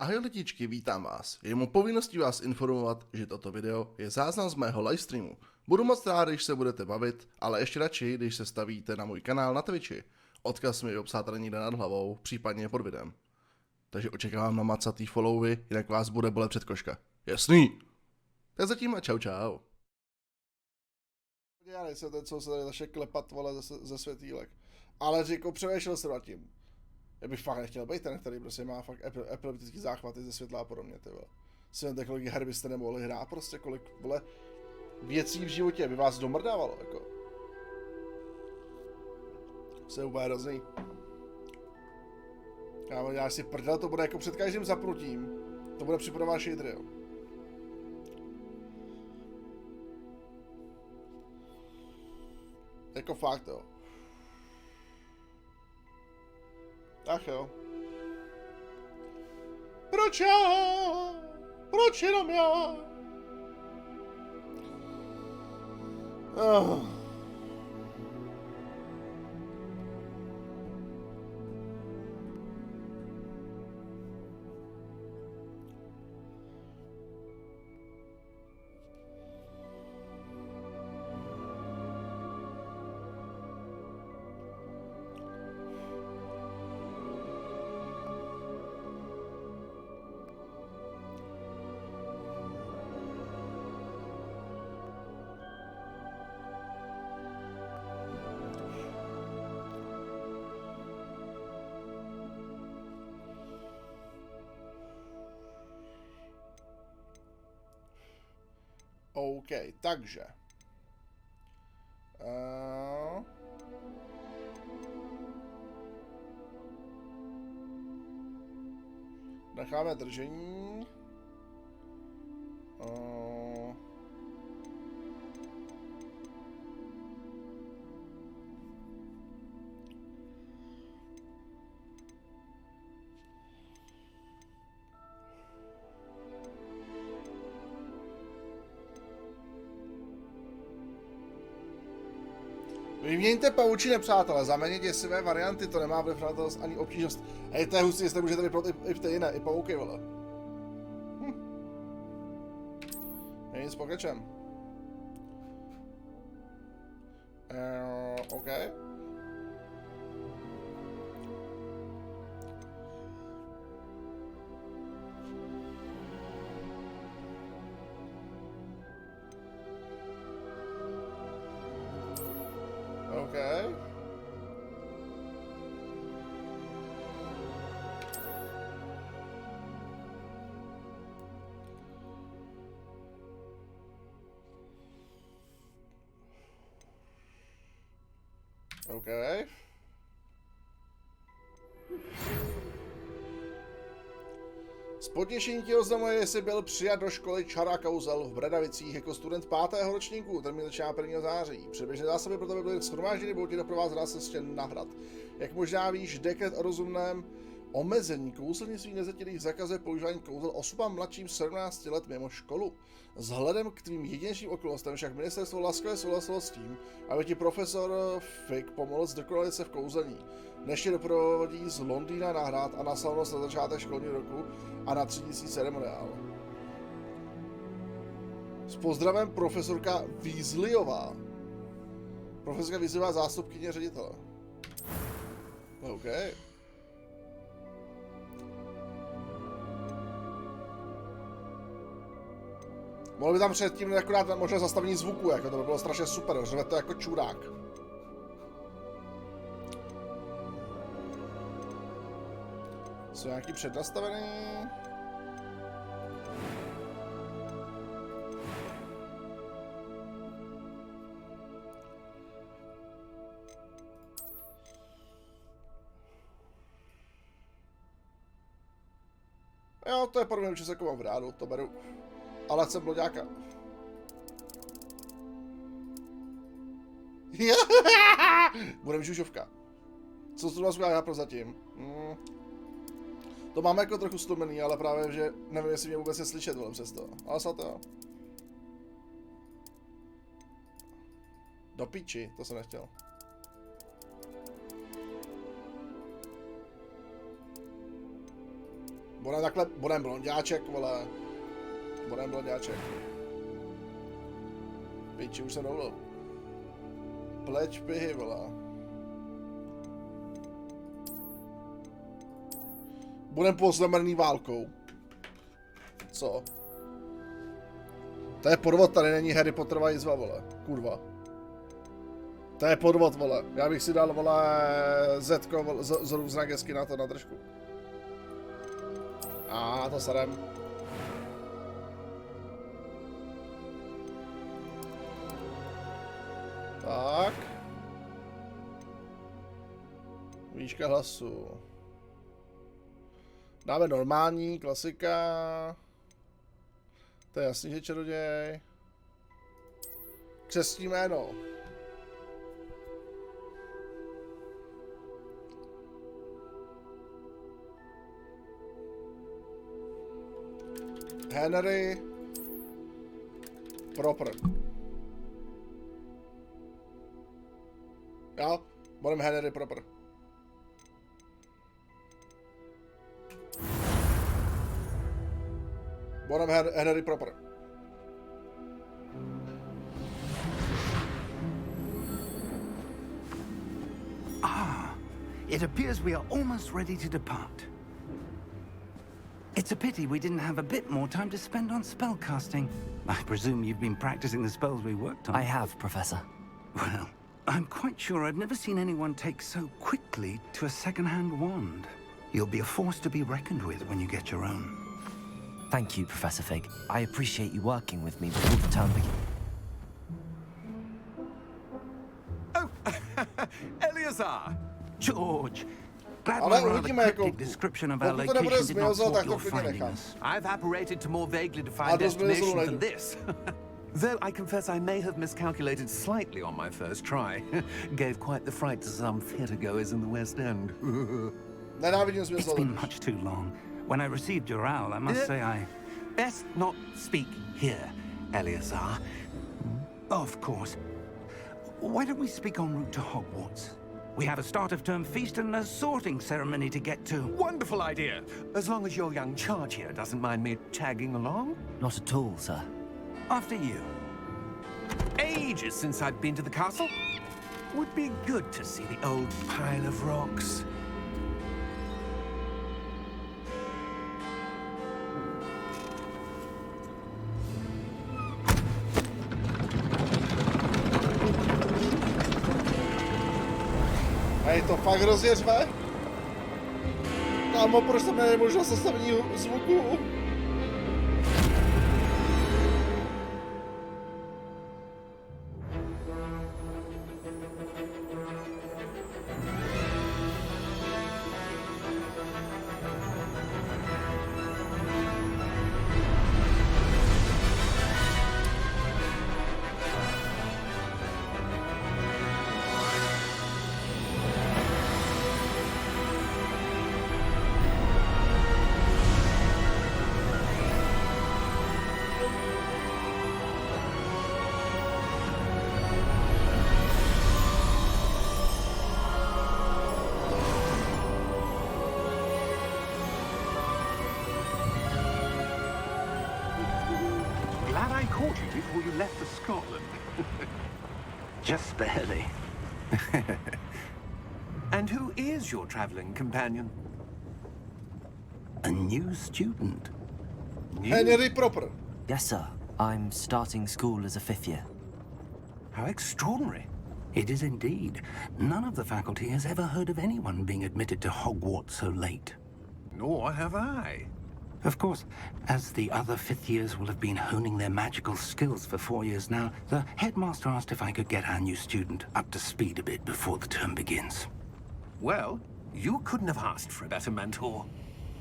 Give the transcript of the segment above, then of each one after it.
Ahoj lidičky, vítám vás. Je mou povinností vás informovat, že toto video je záznam z mého livestreamu. Budu moc rád, když se budete bavit, ale ještě radši, když se stavíte na můj kanál na Twitchi. Odkaz mi obsáte někde nad hlavou, případně pod videem. Takže očekávám na macatý followy, jinak vás bude bolet před koška. Jasný? Tak zatím a čau čau. Já nejsem ten, co se tady začne klepat, vole, ze světýlek. Ale říkou, přemýšlel jsem nad tím. Já bych fakt nechtěl být ten, který prostě má fakt epileptický záchvaty ze světla a podobně, ty vole. Si vemte, kolik her byste nemohli hrát, prostě kolik, vole, věcí v životě by vás domrdávalo, jako. To je úplně hrozný. Já děláš si prdel, to bude jako před každým zapnutím. To bude připravovat shader, jo. Jako fakt, jo. Ach jo. Proč já? Proč jenom já? OK, takže. Necháme držení. Vyměňte pavučiny, přátelé, zaměnit děsivé varianty, to nemá vliv na to ani obtížnost. Hej, to je hustý, jestli můžete vypnout i v té jiné, i pavouky, vole. Je nic, pokračujem. OK. Okay. Okay. S potěšením ti oznamuje, jestli byl přijat do školy čara kouzel v Bradavicích jako student 5. ročníku, termín začíná 1. září. Předběžné zásoby pro tebe byly shromážděny, budou ti doprovázet cestě na hrad. Jak možná víš, dekret o rozumném omezení kouzelnictví nezletilých zakazuje používání kouzel osobám mladším 17 let mimo školu. Vzhledem k tvým jedinečným okolnostem však ministerstvo laskavě souhlasilo s tím, aby ti profesor Fick pomohl zdokonalit se v kouzelní. Dnes tě doprovodí z Londýna na hrát a na slavnost na začátek školního roku a na třídící ceremoniál. S pozdravem profesorka Weasleyová. Profesorka Weasleyová zástupkyně ředitele. OK. Mohl by tam předtím akorát možná zastavení zvuku, jako to by bylo strašně super, řve to jako čurák. Jsou nějaký přednastavený? Jo, to je podobně určitě jako mám v rádu, to beru. Ale jsem bloďáka. Bude žužovka. Co to vás udělá prozatím? To máme jako trochu stlumený, ale právě, že nevím, jestli mě vůbec je slyšet, vole, přesto. Ale snad jo. Do píči, to jsem nechtěl. Budem blonďáček, vole. Budem blonďáček. Piči, už jsem dovolil. Pleť pihy, vole. Budem poznamenaný válkou. Co? To je podvod, tady není Harry Potterová jizva, vole. Kurva. To je podvod, vole. Já bych si dal, vole, Zetko z různé gesky na to, na držku. A to sadem. Tak. Výška hlasu. Dáme normální, klasika. To je jasný, že čaroděj. Křestní jméno. Henry Proper. Jo, budeme Henry Proper. Budeme Henry Proper. Ah, it appears we are almost ready to depart. It's a pity we didn't have a bit more time to spend on spellcasting. I presume you've been practicing the spells we worked on. I have, Professor. Well, I'm quite sure I've never seen anyone take so quickly to a second-hand wand. You'll be a force to be reckoned with when you get your own. Thank you, Professor Fig. I appreciate you working with me before the term begins. Oh, Eleazar! George! Glad Ale my rather uvidíme, cryptic description of our pokud to nebude location did not zmizel, tak thwart to your klidně finding nechám. us. I've apparated to more vaguely A defined to zmizel destination nejdu. than this. Though I confess I may have miscalculated slightly on my first try. Gave quite the fright to some theatregoers in the West End. Nenávidím It's zmizel. been much too long. When I received your owl, I must say I... Best not speak here, Eleazar. Of course. Why don't we speak en route to Hogwarts? We have a start-of-term feast and a sorting ceremony to get to. Wonderful idea. As long as your young charge here doesn't mind me tagging along. Not at all, sir. After you. Ages since I'd been to the castle. Would be good to see the old pile of rocks. Hej, to fakt hrozně řve. Kámo, proč tam není možnost zastavení zvuku? Glad I caught you before you left for Scotland. Just barely. And who is your traveling companion? A new student. Henry Proper. Yes, sir. I'm starting school as a 5th year. How extraordinary. It is indeed. None of the faculty has ever heard of anyone being admitted to Hogwarts so late. Nor have I. Of course, as the other 5th years will have been honing their magical skills for 4 years now, the headmaster asked if I could get our new student up to speed a bit before the term begins. Well, you couldn't have asked for a better mentor.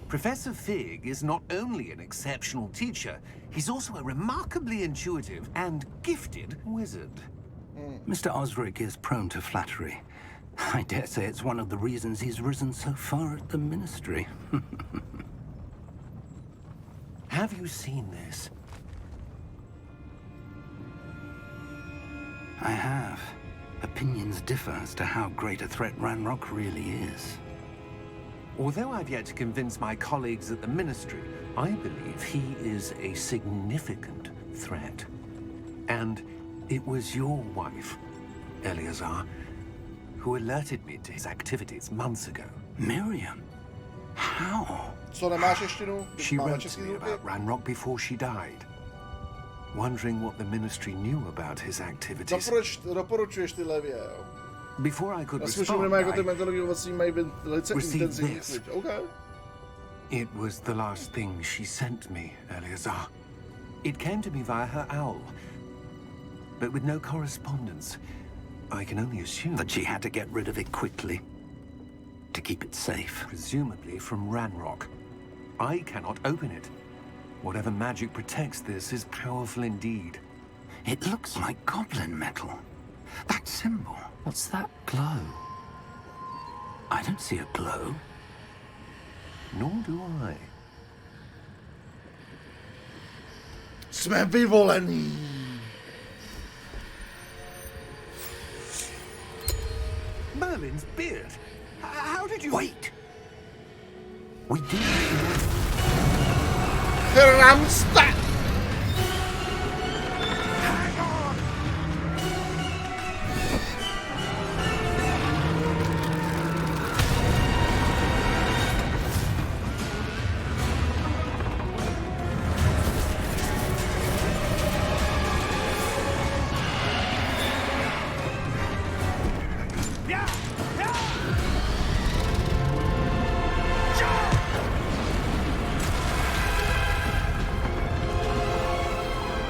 Professor Fig is not only an exceptional teacher, he's also a remarkably intuitive and gifted wizard. Mr. Osric is prone to flattery. I dare say it's one of the reasons he's risen so far at the ministry. Have you seen this? I have. Opinions differ as to how great a threat Ranrock really is. Although I've yet to convince my colleagues at the Ministry, I believe he is a significant threat. And it was your wife, Eleazar, who alerted me to his activities months ago. Miriam? How? Co, nemáš češtinu? She Máme wrote to český me zvuky? about Ranrock before she died, wondering what the Ministry knew about his activities. Doporučuješ ty levě, jo? Before I could Já respond, slyším, jako ty I mentální ovocí mají velice received intenzivní this. chuť. Okay. It was the last thing she sent me, Eleazar. It came to me via her owl, but with no correspondence. I can only assume That she had to get rid of it quickly to keep it safe. presumably from Ranrock. I cannot open it. Whatever magic protects this is powerful indeed. It looks like goblin metal. That symbol. What's that glow? I don't see a glow. Nor do I. Jsme vyvolení. Merlin's beard. How did you... Wait! We did. Kramsta!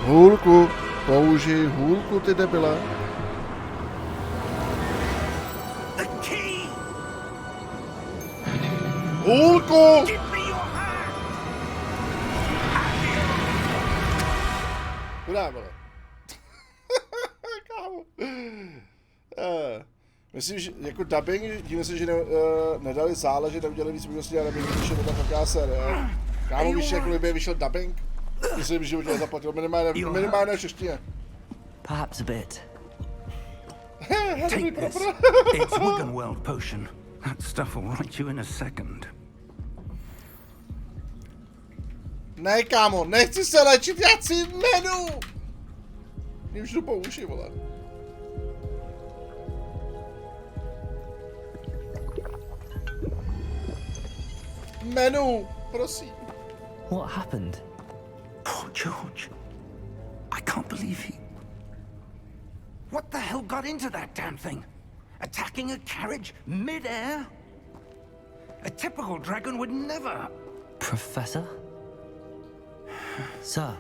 Hůlku, použij hůlku, ty debile. The key! Hůlku! Give me your hand! Kudá, vole. Kámo. Myslím, že jako dubbing, tím si, že nedali záležet, neudělali víc možností a dubbing vyšel to taková série. Kámo, víš, jak kdyby vyšel dubbing? Myslím, že životě nezaplatil, minimálně na češtině. Perhaps a bit. Take this. It's Wiggenweld potion. That stuff will right you in a second. Ne, kámo, nechci se léčit, já si jmenu! Mě už jdu po uši, vole. Menu, prosím. What happened? Poor George. I can't believe he... What the hell got into that damn thing? Attacking a carriage mid-air? A typical dragon would never... Professor? Sir,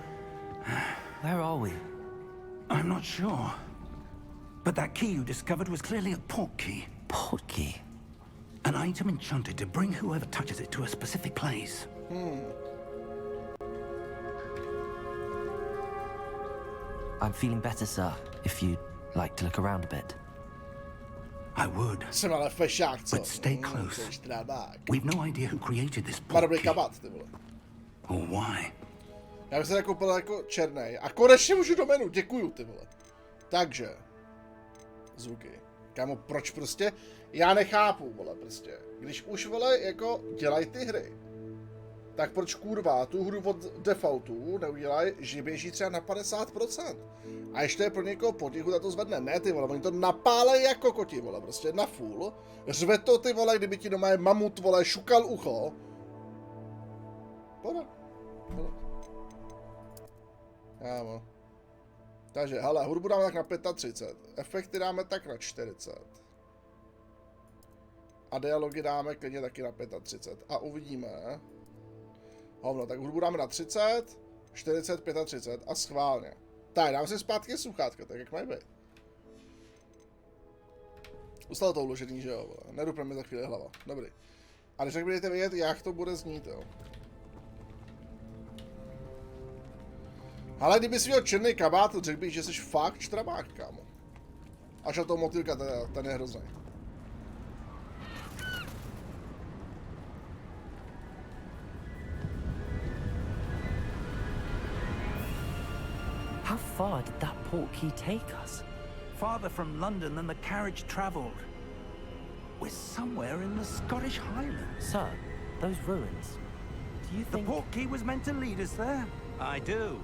where are we? I'm not sure. But that key you discovered was clearly a port key. Port key? An item enchanted to bring whoever touches it to a specific place. I'm feeling better, sir. If you'd like to look around a bit. I would. Jsem ale fešák, co? But stay close. Jsi trabák. We've no idea who created this Má port dobrý key. kabát, ty vole. Or why. Já bych se nakoupil jako černej. A konečně můžu do menu, děkuju, ty vole. Takže. Zvuky. Kámo, proč prostě? Já nechápu, vole, prostě. Když už, vole, jako dělají ty hry, tak proč kurva tu hru od defaultu neudělají, že běží třeba na 50%? A ještě je pro někoho potichu, ta to zvedne. Ne, ty vole, oni to napálej jako koti, vole, prostě na full. Řve to, ty vole, kdyby ti doma je mamut, vole, šukal ucho. Poda. Kámo. Takže, hele, hudbu dáme tak na 35, efekty dáme tak na 40. A dialogy dáme klidně taky na 35. A uvidíme. Hovno, tak hudbu dáme na 30, 40, 35 a schválně. Tak, dáme si zpátky sluchátka, tak jak mají být. Ustalo to uložený, že jo, nedupne mi za chvíli hlava. Dobrý. A když tak budete vědět, jak to bude znít, jo. Ale kdyby si měl černý kabát, řekl bych, že jsi fakt štrabák, kámo. Až na toho motýlka, ten je hrozný. How far did that port key take us? Farther from London than the carriage travelled. we're somewhere in the Scottish Highlands. Sir, those ruins. Do you The think... portkey was meant to lead us there? I do.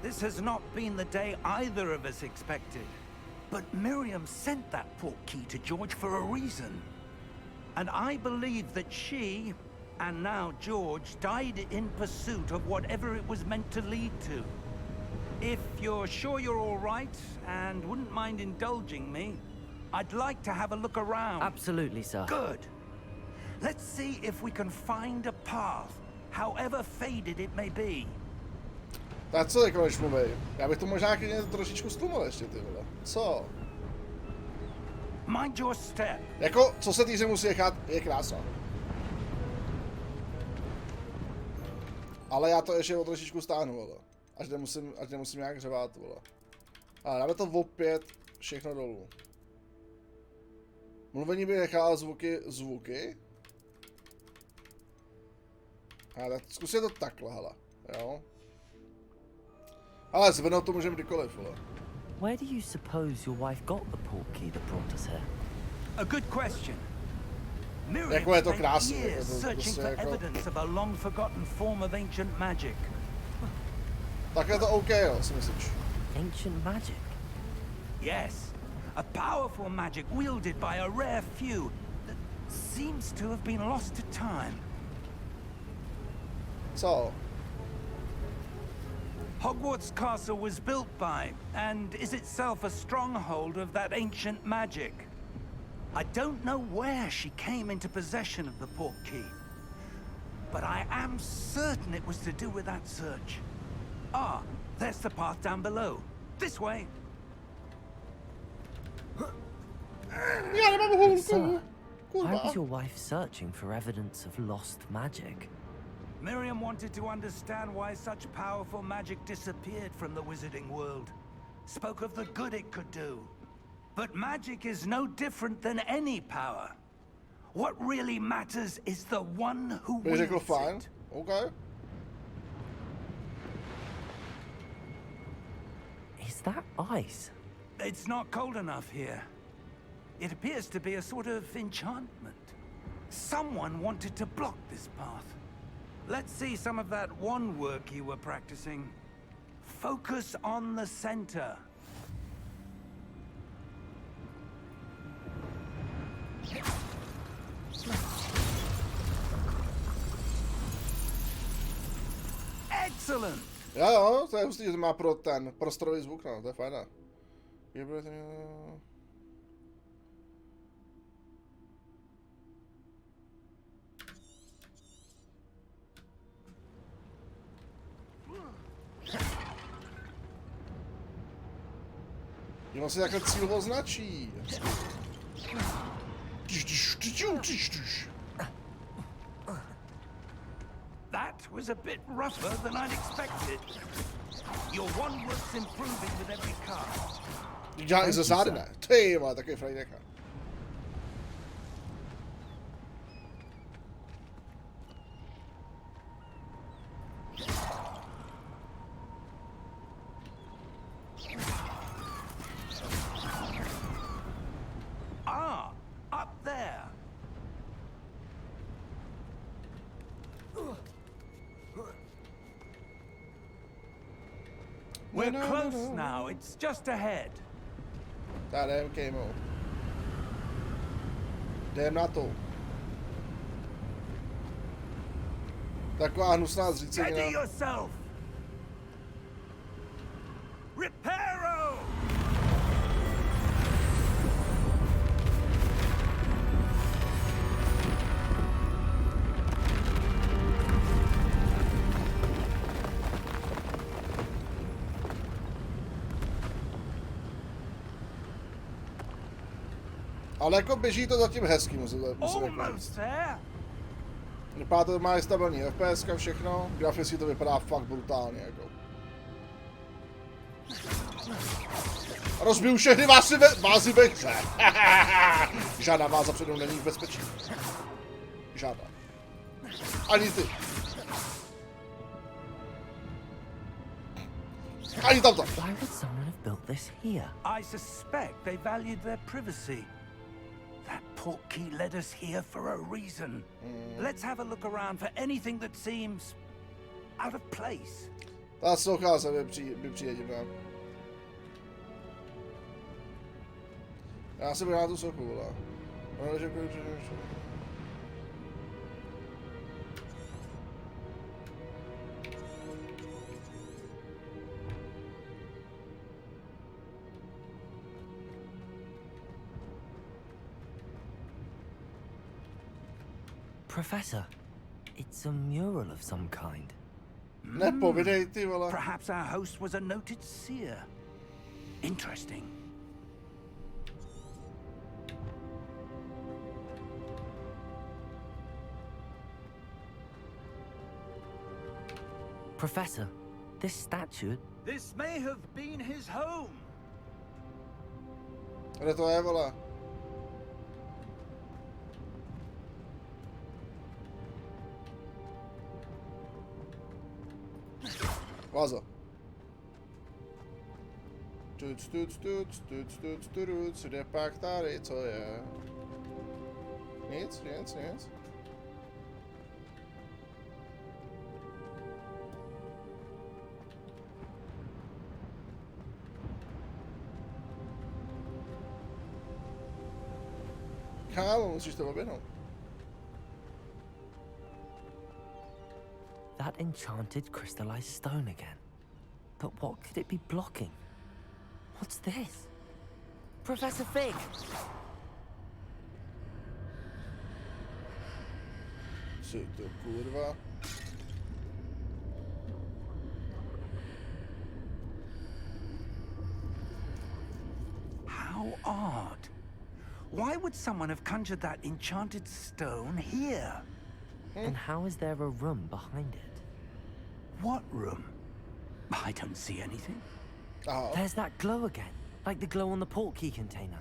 This has not been the day either of us expected. But Miriam sent that portkey to George for a reason. And I believe that she, and now George, died in pursuit of whatever it was meant to lead to. If you're sure you're all right, and wouldn't mind indulging me, I'd like to have a look around. Absolutely, sir. Good. Let's see if we can find a path, however faded it may be. Tak co jako než mluví? Já bych to možná klidně trošičku stlumil ještě, ty vole. Co? Mind your step. Jako, co se týče musí nechat, je krása. Ale já to ještě o trošičku stáhnu, vole. Až nemusím nějak řevát, vole. Ale dáme to opět všechno dolů. Mluvení by nechal zvuky. Ale zkusím to takhle, hele. Jo. Ale zvednout to můžeme kdykoliv, vole. Where do you suppose your wife got the portkey that brought us here? A good question. Miriam Jako je to spent krásné, years je to searching prostě for jako... evidence of a long-forgotten form of ancient magic. Tak je to OK, jo, si myslíš. Ancient magic? Yes, a powerful magic wielded by a rare few that seems to have been lost to time. Co? Hogwarts Castle was built by, and is itself a stronghold of that ancient magic. I don't know where she came into possession of the portkey, but I am certain it was to do with that search. Ah, there's the path down below. This way. Já nemám hůlku. Sir, why Kurva. was your wife searching for evidence of lost magic? Miriam wanted to understand why such powerful magic disappeared from the wizarding world. Spoke of the good it could do. But magic is no different than any power. What really matters is the one who Bych řekl wields fajn. it. OK. Is that ice? It's not cold enough here. It appears to be a sort of enchantment. Someone wanted to block this path. Let's see some of that wand work you were practicing. Focus on the center. Excellent! Jo, to je hustý, že to má pro ten prostorový zvuk, no, to je fajn. On si takhle cíl označí. That was a bit rougher than I'd expected. Your wand work's improving with every cast. Dělá i zasády, ne? Ty vole, takový frajdecha. Ah, up there. We're close now. It's just ahead. Tak jdem, kejmo. Jdem na to. Taková hnusná Ready zřícenina. yourself. Reparo! Ale jako běží to zatím hezky, musím Almost říct. there. Vypadá to, má stabilní FPS, všechno. Graficky to vypadá fakt brutálně, jako. Rozbiju všechny vázy ve hře. Žádná váza předou není v bezpečí. Žádná. Ani ty. Ani tamto. Why would someone have built this here? I suspect they valued their privacy. That portkey led us here for a reason. Let's have a look around for anything that seems out of place. Ta socha se by přijde divná. Já se budu na tu sochu, vole. Professor, it's a mural of some kind. Nepovidej, ty vole. Perhaps our host was a noted seer. Interesting. Professor, this statue... This may have been his home. Kde to je, vole? Vaza. Kde pak tady, co je? Nic. Kámo, musíš to oběhnout. That enchanted crystallized stone again. But what could it be blocking? What's this? Professor Fig! Co to, kurva? How odd. Why would someone have conjured that enchanted stone here? And how is there a room behind it? What room? I don't see anything. Aha. There's that glow again, like the glow on the portkey container.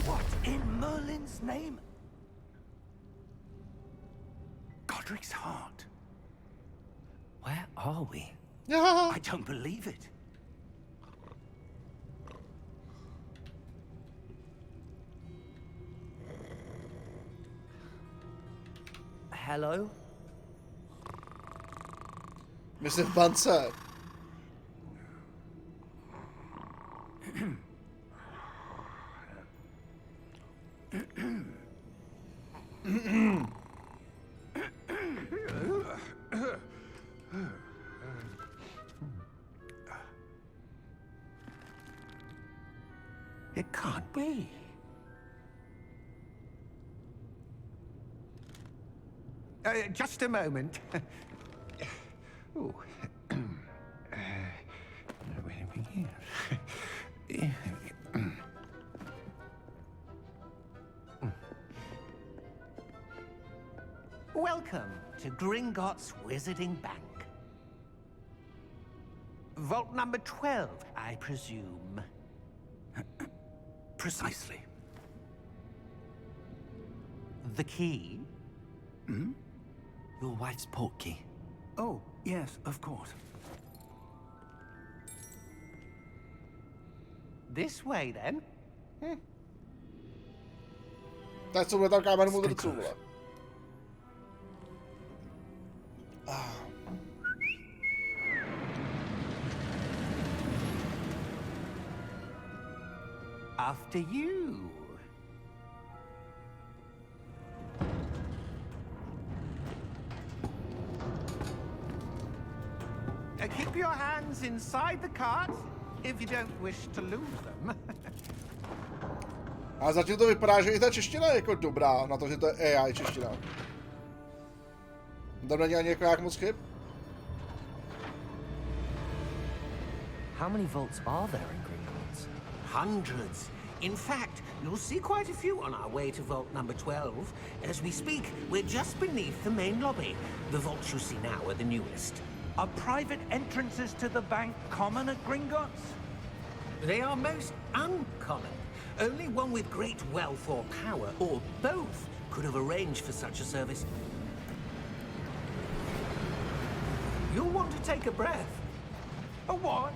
What in Merlin's name? Godric's heart. Where are we? I don't believe it. Hello? Myslím v bance. It can't be. Just a moment. Oh. Where are we here? Welcome to Gringotts Wizarding Bank. Vault number 12, I presume. Precisely. The key? Your wife's portkey. Oh, yes, of course. This way, then. Tak co bude tam kámen mudrců, vole. After you. Keep your hands inside the cart if you don't wish to lose them. A zatím to vypadá, že i ta čeština je jako dobrá na to, že to je AI čeština. Tam není ani jako jak moc chyb. How many vaults are there in Gringotts? Hundreds. In fact, you'll see quite a few on our way to vault number 12. As we speak, we're just beneath the main lobby. The vaults you see now are the newest. Are private entrances to the bank common at Gringotts? They are most uncommon. Only one with great wealth or power, or both, could have arranged for such a service. You'll want to take a breath. A what?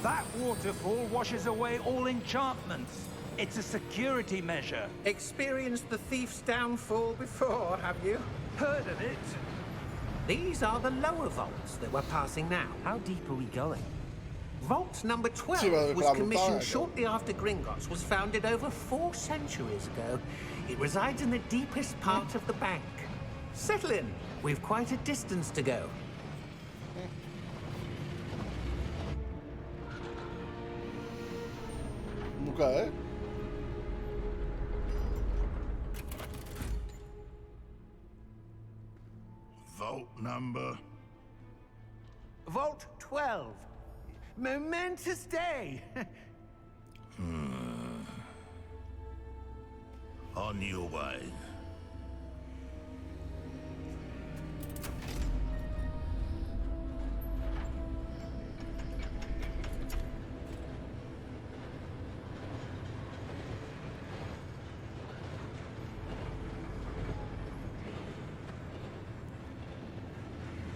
That waterfall washes away all enchantments. It's a security measure. Experienced the thief's downfall before, have you? Heard of it? These are the lower vaults that we're passing now. How deep are we going? Vault number 12 was commissioned shortly after Gringotts was founded over 4 centuries ago. It resides in the deepest part of the bank. Settle in. We've quite a distance to go. Okay. Vault number. Vault 12. Momentous day. On your way.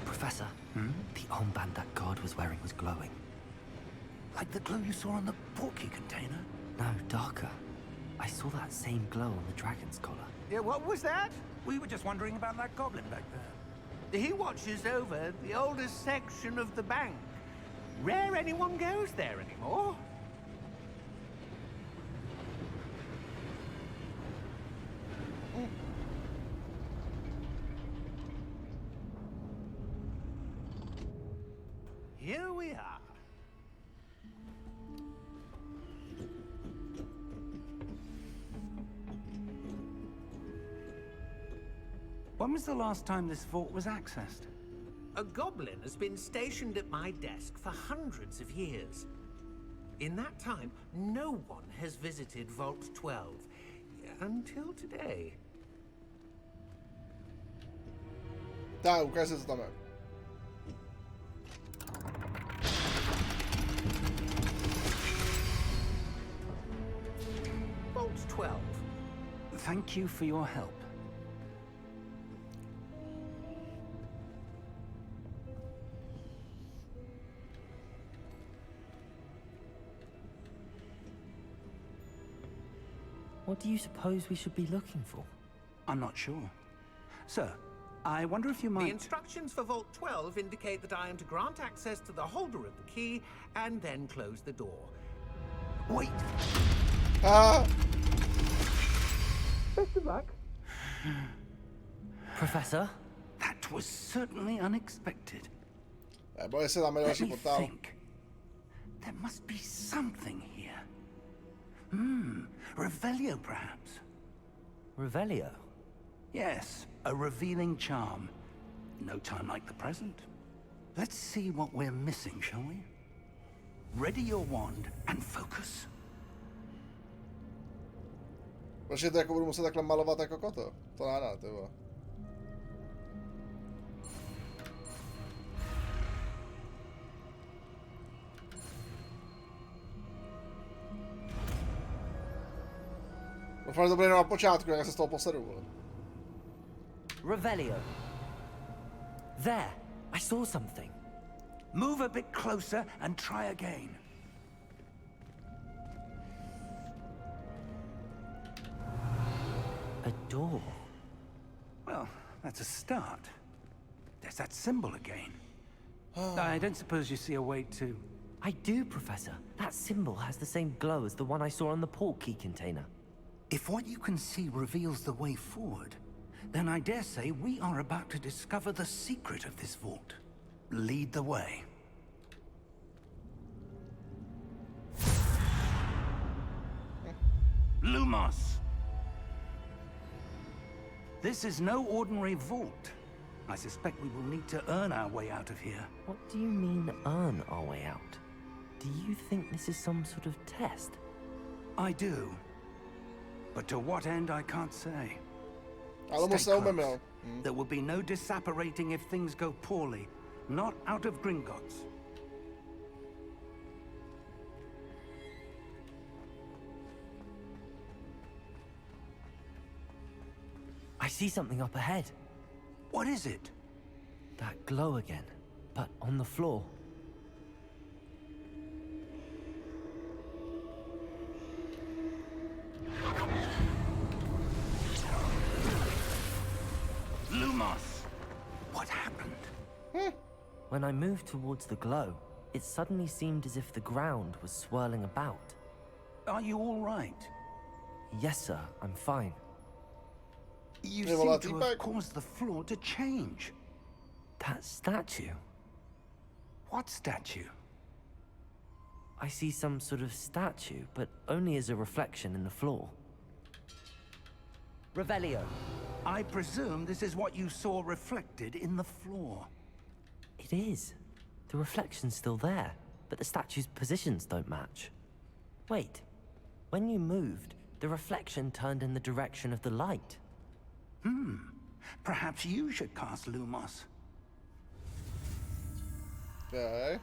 Professor, the armband that guard was wearing was glowing. Like the glow you saw on the porky container? No, darker. I saw that same glow on the dragon's collar. Yeah, what was that? We were just wondering about that goblin back there. He watches over the oldest section of the bank. Rare anyone goes there anymore. Here we are. When was the last time this vault was accessed? A goblin has been stationed at my desk for hundreds of years. In that time, no one has visited Vault 12 until today. Tak, ukáž se, co tam je. Vault 12. Thank you for your help. What do you suppose we should be looking for? I'm not sure. Sir, I wonder if you The might... instructions for Vault 12 indicate that I am to grant access to the holder of the key and then close the door. Wait! Ah, Best of luck. Professor? That was certainly unexpected. boj se, tam je Let další me portál. think. There must be something here. Revelio, perhaps? Revelio? Yes, a revealing charm. No time like the present. Let's see what we're missing, shall we? Ready your wand and focus. Počkej, to jako budu muset takhle malovat jako koto. To nádá, ty vole. Doufám, že to bude jenom na počátku, jak se z toho posedu, vole. Revelio. There, I saw something. Move a bit closer and try again. A door. Well, that's a start. There's that symbol again. I don't suppose you see a way to... I do, Professor. That symbol has the same glow as the one I saw on the port key container. If what you can see reveals the way forward, then I dare say we are about to discover the secret of this vault. Lead the way. Lumos! This is no ordinary vault. I suspect we will need to earn our way out of here. What do you mean, earn our way out? Do you think this is some sort of test? I do. But to what end, I can't say. Ale mu se Stay umím, close. jo. There will be no disapparating if things go poorly. Not out of Gringotts. I see something up ahead. What is it? That glow again, but on the floor. Lumos! What happened? When I moved towards the glow, it suddenly seemed as if the ground was swirling about. Are you all right? Yes, sir, I'm fine. You Hey, well, seem to have caused the floor to change. That statue. What statue? I see some sort of statue, but only as a reflection in the floor. Revelio. I presume this is what you saw reflected in the floor. It is. The reflection's still there, but the statue's positions don't match. Wait. When you moved, the reflection turned in the direction of the light. Perhaps you should cast Lumos. Okay.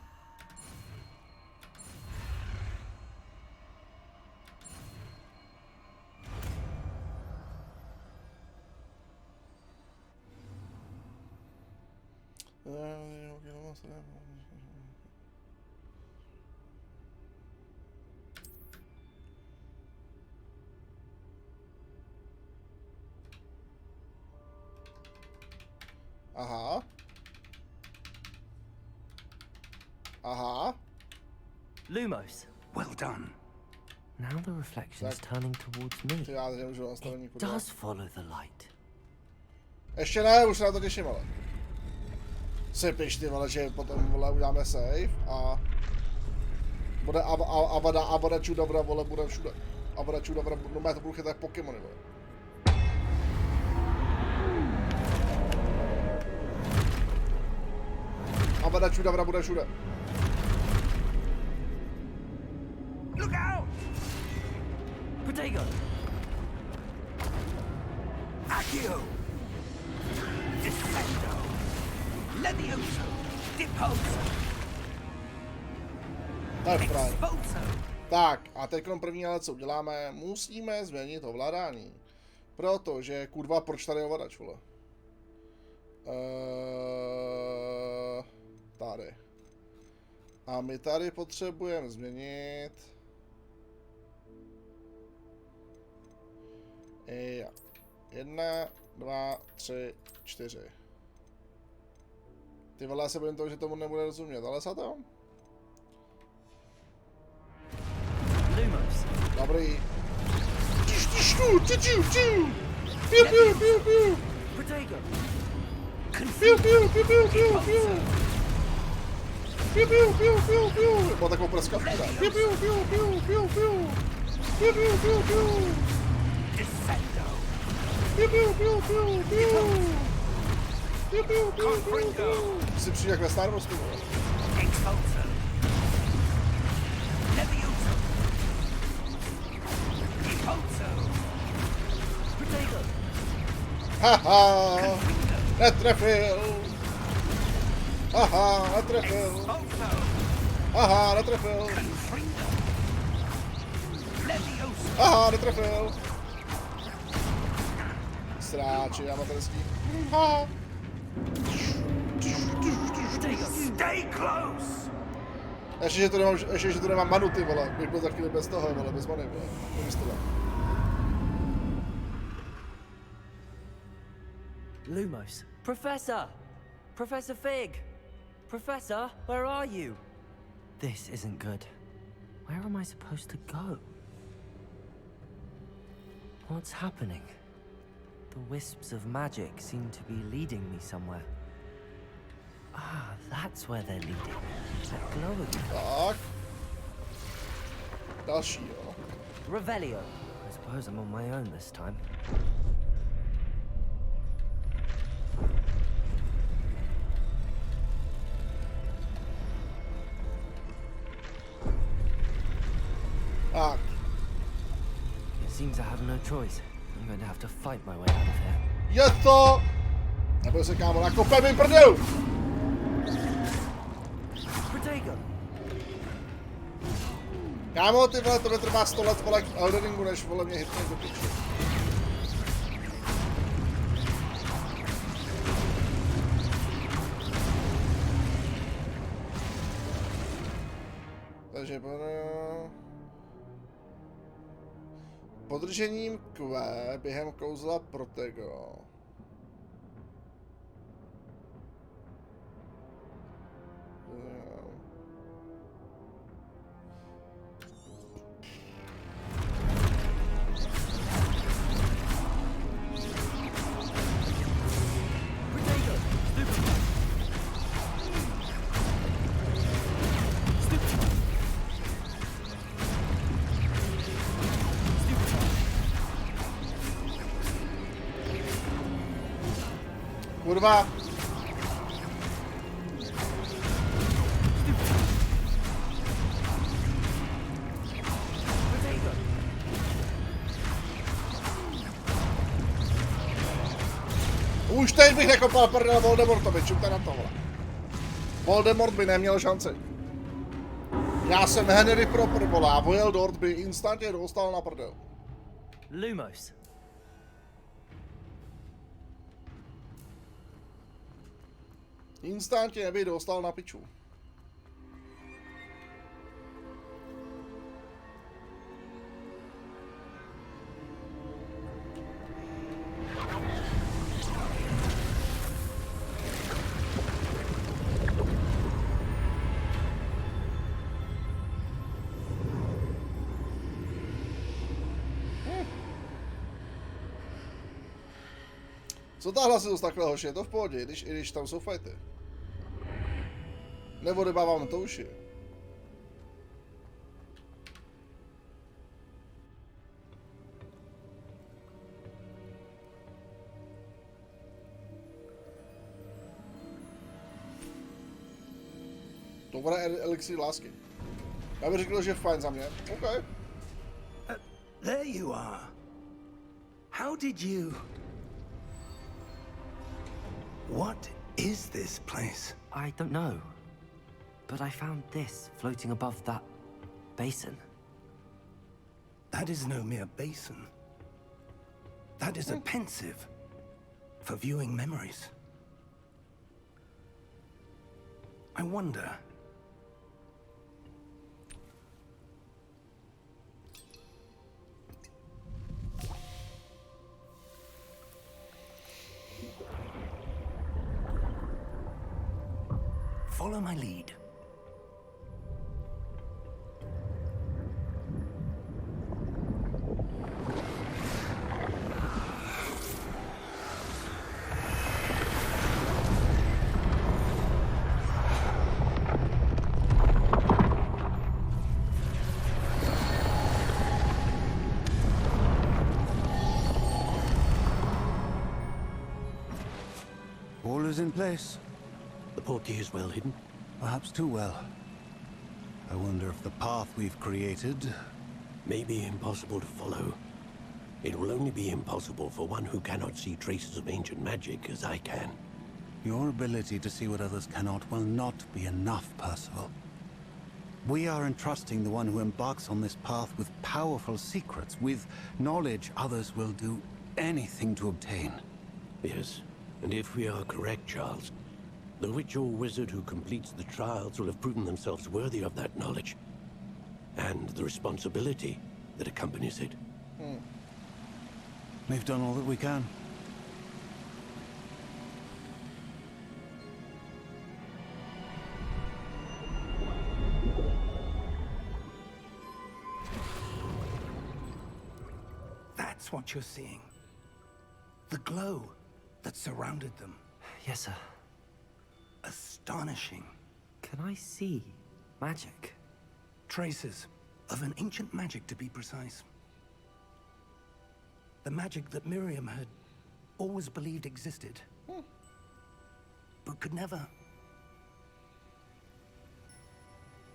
Aha. Aha. Lumos. Well done. Now the reflection's turning towards me. Ty já nemůžu nastavení It kurva. does follow the light. Ještě ne, už se na to těším, ale. Sepiš ty vole, že potom vole uděláme save a bude Avada Čudavra, vole, bude všude. Avada Čudavra, no má to budu chytat Pokémony, vole. Avada Čudavra bude všude. Look out! Protego! Accio! Descendo! Levioso! Deposo! Tak, právě. Exposo! Tak, a teď první ale co uděláme, musíme změnit ovládání. Protože, kurva, proč tady ovladač, vole? Tady. A my tady potřebujeme změnit... Jo. 1, 2, 3, 4. Ty vole, já se bojím toho, že tomu nebude rozumět, ale za to? Lumos. Dobrý. Piu, piu, piu, piu. Protego! Piu, piu, piu, piu, piu, piu. Piu, piu, piu, piu, piu. Má takovou prskavku, tak. Piu, piu, piu, piu, piu, piu. Piu, piu, piu, piu. Descendo! Piu, piu, piu, piu, piu. Piu, piu, piu, piu, piu. Si přijde jak ve Star Warsu, vole. Exposo! Levioso! Deposo! Protego! Haha. Netrefil. Haha, netrefil. Exposo! Haha, netrefil. Confringo! Levioso! Haha, netrefil. Sráči, amatérský. Haha. Stay close! Ještě, že to nemám manu, ty vole. Bych byl za chvíli bez toho, vole, bez many, vole. Nemyslím. Lumos. Professor! Professor Fig! Professor, where are you? This isn't good. Where am I supposed to go? What's happening? The wisps of magic seem to be leading me somewhere. Ah, that's where they're leading. That glow again. Tak. Další, jo. Revelio. I suppose I'm on my own this time. Tak. It seems I have no choice. I'm going to have to fight my way out of here. Je to! Nebyl se kámo, nakopem mi prdel! Protego! Kámo, ty vole, tohle trvá 100 let, vole, k Elderingu, než vole mě hitne do piču. Takže podržením Q během kouzla Protego. Kurva! Už teď bych nekopal prdel Voldemortovi, čumte na tohle. Voldemort by neměl šanci. Já jsem Henry Proper, volá, Voldemort by instantně dostal na prdel. Lumos. Instantně by dostal na piču. Co ta hlasitost takhle hoši, je to v pohodě, i když tam jsou fighty. Neodebávám to uši. Dobré elixir lásky. Já bych řekl, že fajn za mě. OK. There you are. How did you... What is this place? I don't know. But I found this floating above that basin. That is no mere basin. That is a pensive for viewing memories. I wonder... Follow my lead. All is in place. The portkey is well hidden. Perhaps too well. I wonder if the path we've created... May be impossible to follow. It will only be impossible for one who cannot see traces of ancient magic as I can. Your ability to see what others cannot will not be enough, Percival. We are entrusting the one who embarks on this path with powerful secrets, with knowledge others will do anything to obtain. Yes, and if we are correct, Charles, the witch or wizard who completes the trials will have proven themselves worthy of that knowledge. And the responsibility that accompanies it. We've done all that we can. That's what you're seeing. The glow that surrounded them. Yes, sir. Astonishing. Can I see magic? Traces of an ancient magic, to be precise. The magic that Miriam had always believed existed, but could never.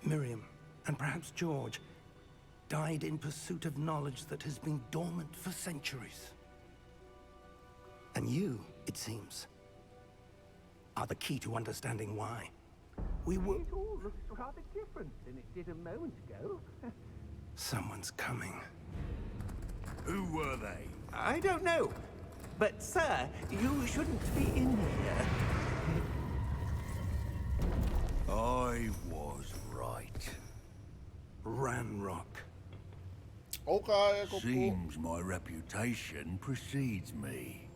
Miriam, and perhaps George, died in pursuit of knowledge that has been dormant for centuries. And you, it seems, are the key to understanding why. We were... It all looks rather different than it did a moment ago. Someone's coming. Who were they? I don't know. But, sir, you shouldn't be in here. I was right. Ranrock. OK, jako Seems my reputation precedes me.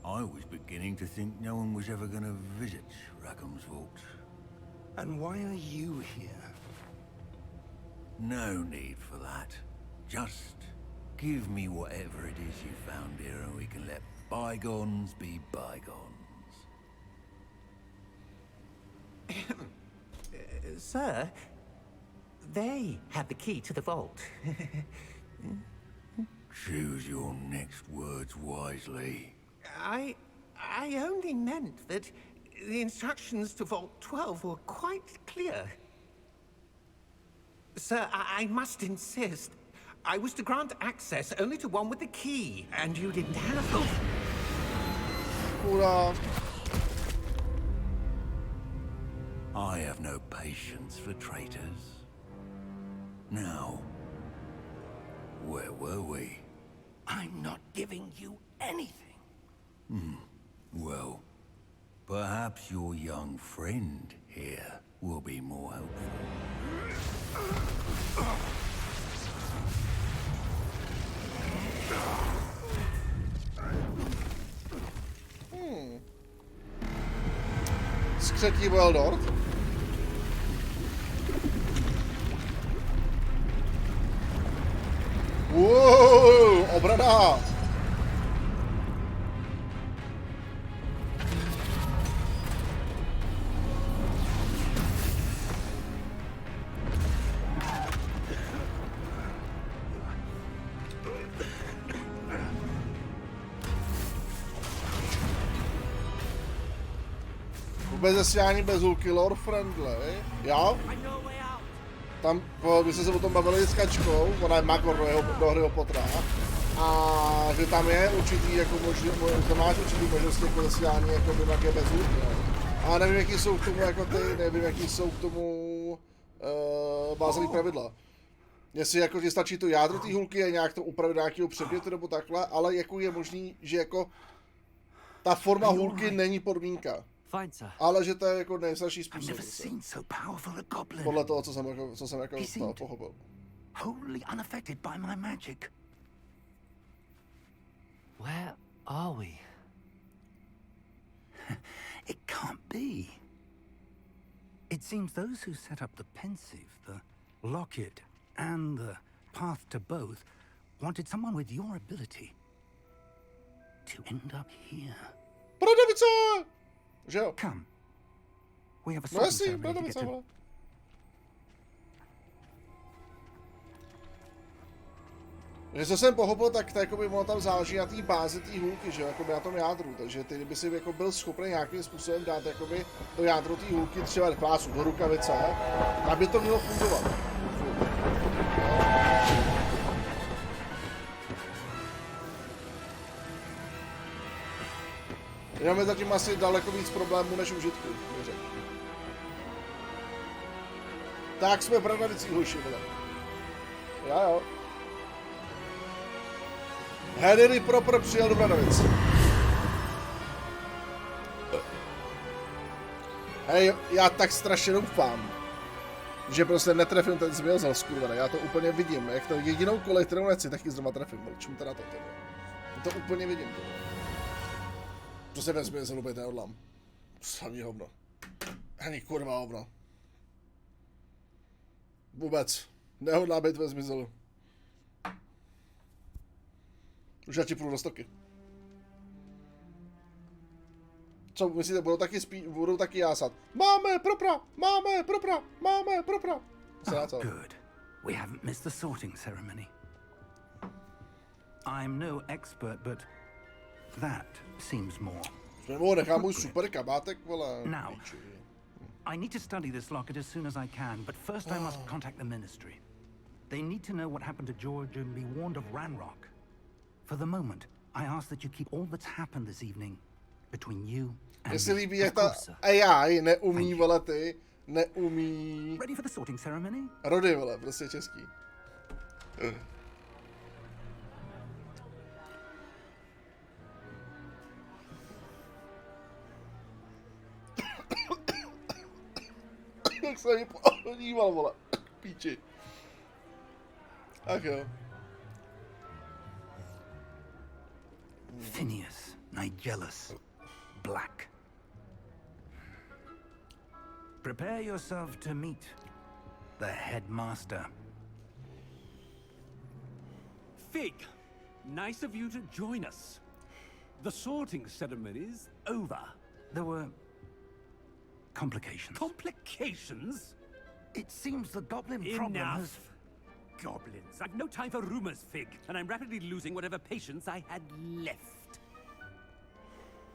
I was beginning to think no one was ever going to visit Rackham's vault. And why are you here? No need for that. Just give me whatever it is you found here and we can let bygones be bygones. Sir, they had the key to the vault. Choose your next words wisely. I only meant that the instructions to Vault 12 were quite clear. Sir, I must insist. I was to grant access only to one with the key, and you didn't have... Kurva. I have no patience for traitors. Now, where were we? I'm not giving you anything. Well, perhaps your young friend here will be more helpful. Třetí Weldort. Obrana! Bez zasíání, bez hulky, lore friendly, jo? Tam, my jsme se o tom bavili s Kačkou, ona je makor do Harryho Pottera, a že tam je určitý, jako máš určitý možnosti jako zasíání, jako vím, jak je bez hulky, jo. A nevím, jaký jsou k tomu, jako nevím, jaký jsou k tomu bázový pravidla. Jestli jako ti stačí to jádro té hulky a nějak to upravit nějakého předmětu nebo takhle, ale jako je možný, že jako ta forma hulky není podmínka. Fine, sir. Ale že to je jako nejstarší způsob. Podle toho, co jsem jako pochopil. Wholly unaffected by my magic. Where are we? It can't be. It seems those who set up the pensive, the locket, and the path to both wanted someone with your ability to end up here. Bradavice! Že jo? Come. We have a No certain jasný, ceremony to get Bradavice, to. vole. Že co jsem pochopil, tak to jakoby ono tam záleží na té bázi té hůlky, že jo, jakoby na tom jádru, takže ty kdyby si jako byl schopný nějakým způsobem dát jakoby to jádro té hůlky třeba pásu do rukavice, tak by to mělo fungovat. Máme zatím asi daleko víc problémů než užitku, řekl. Tak jsme bradavicí hoši, vole. Jo. Harry proper přijel do Bradavic. Hej, já tak strašně doufám, že prostě netrefím ten zmiozel, skurvený. Já to úplně vidím, jak to jedinou kolej, kterou nechci, tak ji zrovna trefím. Čím teda to tedy? To úplně vidím, tedy. To se vezme za lubej neodlám. Samý hovno. Ani kurva hovno. Vůbec. Nehodlá být ve zmizelu. Už já ti půjdu do stoky. Co myslíte, budou taky jásat? Máme propra! Máme propra! Máme propra! Oh, good. We haven't missed the sorting ceremony. I'm no expert, but that seems more. Nechám můj super kabátek, vole. Now, I need to study this locket as soon as I can, but first I must contact the ministry. They need to know what happened to George and be warned of Ranrock. For the moment, I ask that you keep all that's happened this evening between you and Mně se me. líbí, jak ta AI neumí, vole, neumí... Ready for the sorting ceremony? Rody, vole, prostě český. Jak se mi podíval, vole, píči. Ach jo. Phineas, Nigellus, Black. Prepare yourself to meet the headmaster. Fig, nice of you to join us. The sorting ceremony's over. There were complications. Complications? It seems the goblin problem Enough. has... Goblins. I've no time for rumors, Fig, and I'm rapidly losing whatever patience I had left.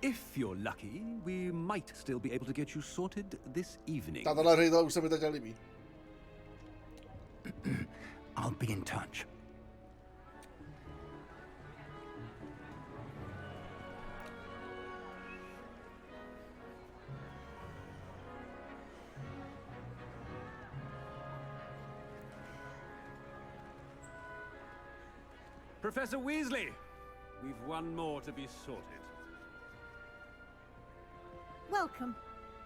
If you're lucky, we might still be able to get you sorted this evening. Tato ředitel už se mi teď nelíbí. I'll be in touch. Professor Weasley, we've one more to be sorted. Welcome.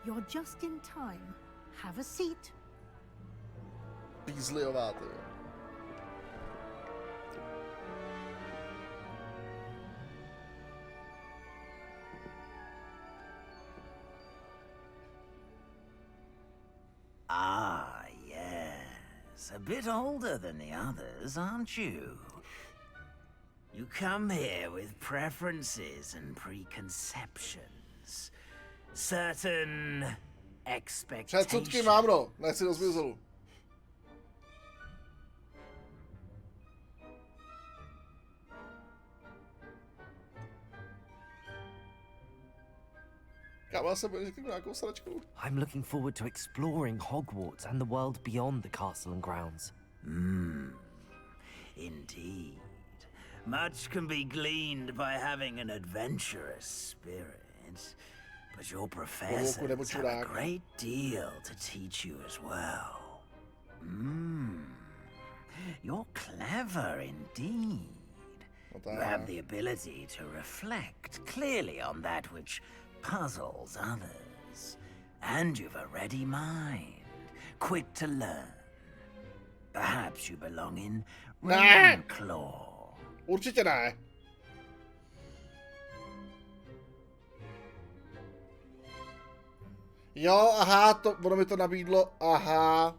You're just in time. Have a seat. Weasleyová, ty jo. Ah, yes. A bit older than the others, aren't you? You come here with preferences and preconceptions. Certain expectations. Předsudky mám, no. Nechci do zmizelu. Káma se bude řeknu nějakou sračku. I'm looking forward to exploring Hogwarts and the world beyond the castle and grounds. Indeed. Much can be gleaned by having an adventurous spirit, but your professors have a great deal to teach you as well. You're clever indeed. You have the ability to reflect clearly on that which puzzles others, and you've a ready mind, quick to learn. Perhaps you belong in Ravenclaw. Určitě ne. Jo, aha, ono mi to nabídlo, aha.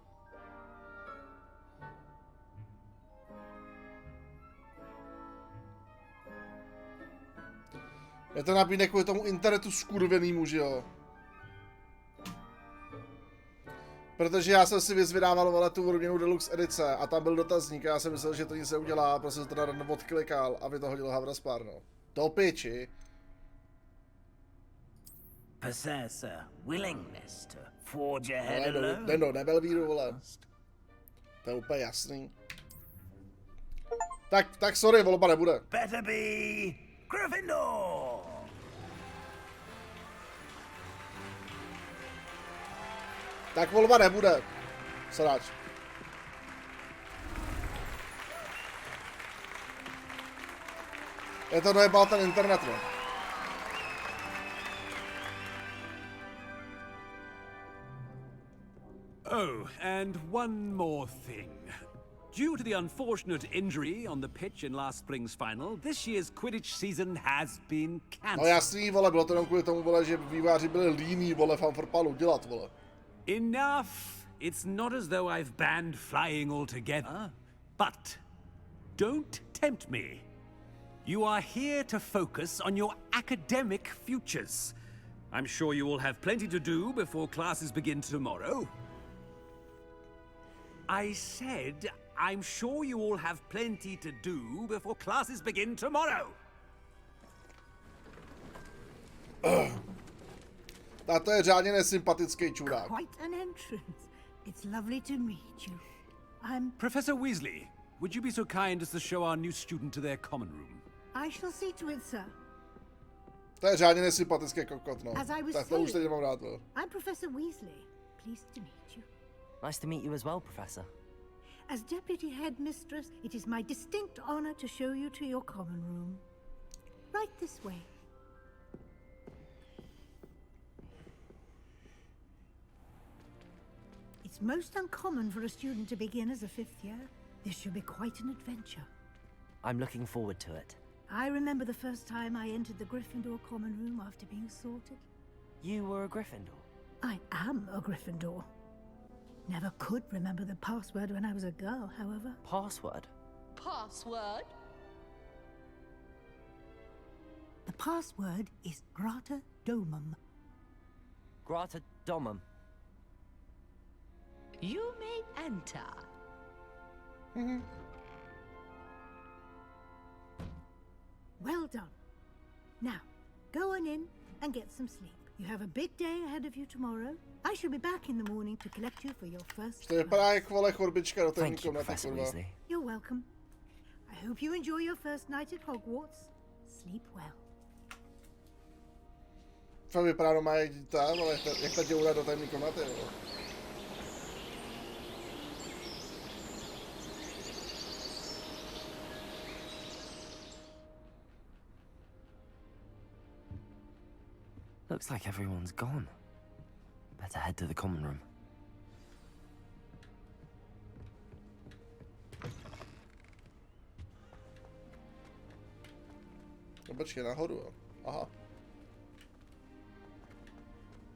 Je to nabídne kvůli tomu internetu skurvenýmu, že jo? Protože já jsem si vyzvědával, vole, tu odměnu deluxe edice a tam byl dotazník a já jsem myslel, že to nic neudělá a prostě to teda odklikal a by to hodilo Havraspár, no. To piči. Possess a willingness to forge ahead alone. Nebyl víru, vole. To je úplně jasný. Tak sorry, volba nebude. Better be Gryffindor. Tak volba nebude. Sráč. Je to dojebal ten internet, no. Oh, and one more thing. Due to the unfortunate injury on the pitch in last spring's final, this year's Quidditch season has been cancelled. No jasný, vole, bylo to jenom kvůli tomu, vole, že výváři byli líní, vole, fanfarpalu dělat, vole. Enough! It's not as though I've banned flying altogether. But don't tempt me. You are here to focus on your academic futures. I'm sure you will have plenty to do before classes begin tomorrow. I said, I'm sure you all have plenty to do before classes begin tomorrow. A to je řádně nesympatický čurák. Quite an entrance. It's lovely to meet you. I'm... Professor Weasley, would you be so kind as to show our new student to their common room? I shall see to it, sir. To je řádně nesympatický kokot, no. Tak to už teď mám rád, vole. I'm Professor Weasley. Pleased to meet you. Nice to meet you as well, Professor. As Deputy Headmistress, it is my distinct honor to show you to your common room. Right this way. It's most uncommon for a student to begin as a fifth year. This should be quite an adventure. I'm looking forward to it. I remember the first time I entered the Gryffindor common room after being sorted. You were a Gryffindor? I am a Gryffindor. Never could remember the password when I was a girl, however. Password? Password? The password is Grata Domum. Grata Domum. You may enter. Well done. Now, go on in and get some sleep. You have a big day ahead of you tomorrow. I shall be back in the morning to collect you for your first To vypadá jak vole chorbička do té Thank you, komnaty, Professor kurva. Weasley. You're welcome. I hope you enjoy your first night at Hogwarts. Sleep well. Fakt vypadá doma jak dítě, ale jak ta děura do tajemné komnaty, jo. Looks like everyone's gone. Better head to the common room. No počkej, nahoru, jo. Aha.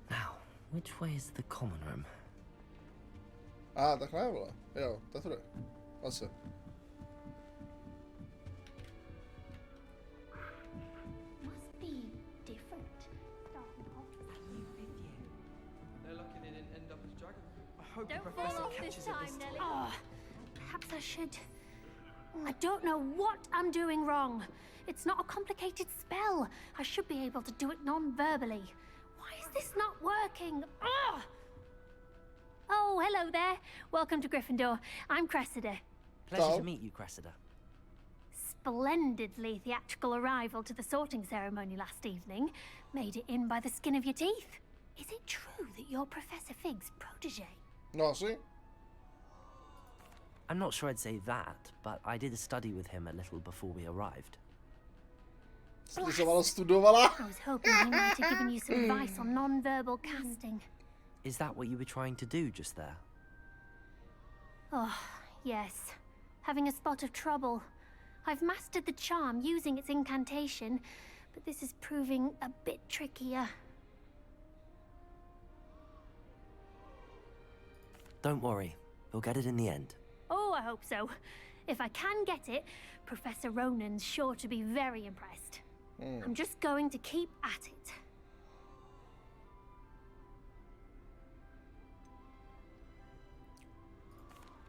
Now, which way is the common room? Tak ne, vole. Jo, to je. Asi. Must be different. They're lucky they didn't end up as dragons. I hope the Don't professor fall off catches this it time, this Nelly. time. Oh, perhaps I should. I don't know what I'm doing wrong. It's not a complicated spell. I should be able to do it non-verbally. Why is this not working? Ugh! Oh, hello there. Welcome to Gryffindor. I'm Cressida. Pleasure to meet you, Cressida. Splendidly theatrical arrival to the sorting ceremony last evening. Made it in by the skin of your teeth. Is it true that you're Professor Fig's protege? No, asi. I'm not sure I'd say that, but I did study with him a little before we arrived. Studovala. I was hoping he might have given you some advice on non-verbal casting. Is that what you were trying to do just there? Oh, yes. Having a spot of trouble. I've mastered the charm using its incantation, but this is proving a bit trickier. Don't worry, you'll get it in the end. Oh, I hope so. If I can get it, Professor Ronan's sure to be very impressed. I'm just going to keep at it.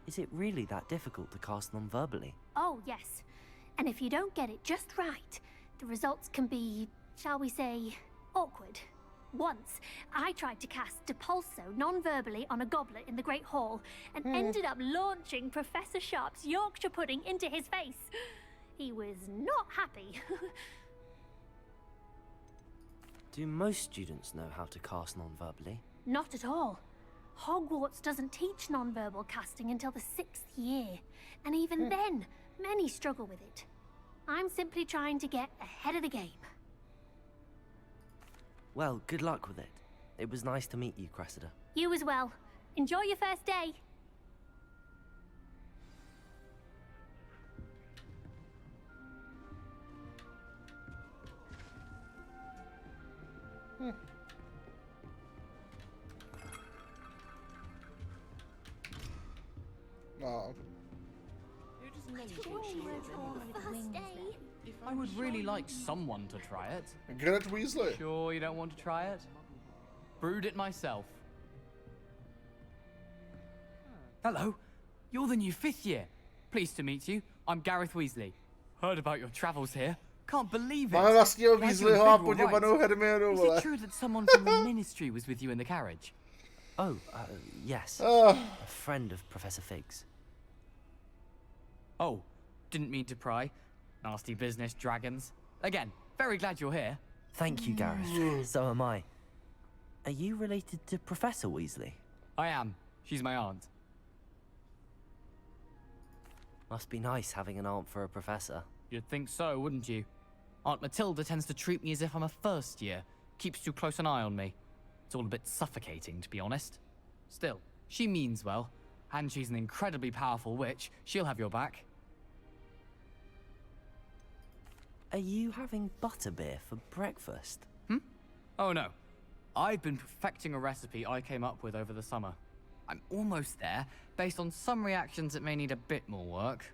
Is it really that difficult to cast non-verbally? Oh, yes. And if you don't get it just right, the results can be, shall we say, awkward. Once, I tried to cast Depulso non-verbally on a goblet in the Great Hall and ended up launching Professor Sharp's Yorkshire pudding into his face. He was not happy. Do most students know how to cast non-verbally? Not at all. Hogwarts doesn't teach non-verbal casting until the 6th year, and even then, many struggle with it. I'm simply trying to get ahead of the game. Well, good luck with it. It was nice to meet you, Cressida. You as well. Enjoy your first day. No. I would really like someone to try it. Garrett Weasley. Sure you don't want to try it? Brewed it myself. Hello, you're the new 5th year. Pleased to meet you. I'm Gareth Weasley. Heard about your travels here. Can't believe it. Máme vlastního Glad you Weasleyho a and Fig were podívanou right. Hermionu, Is vole. it true that someone from the Ministry was with you in the carriage? Oh, yes. Ah. A friend of Professor Fig's. Oh, didn't mean to pry. Nasty business, dragons. Again, very glad you're here. Thank you, Gareth. So am I. Are you related to Professor Weasley? I am. She's my aunt. Must be nice having an aunt for a professor. You'd think so, wouldn't you? Aunt Matilda tends to treat me as if I'm a first year. Keeps too close an eye on me. It's all a bit suffocating, to be honest. Still, she means well. And she's an incredibly powerful witch. She'll have your back. Are you having butterbeer for breakfast? Oh no. I've been perfecting a recipe I came up with over the summer. I'm almost there, based on some reactions that may need a bit more work.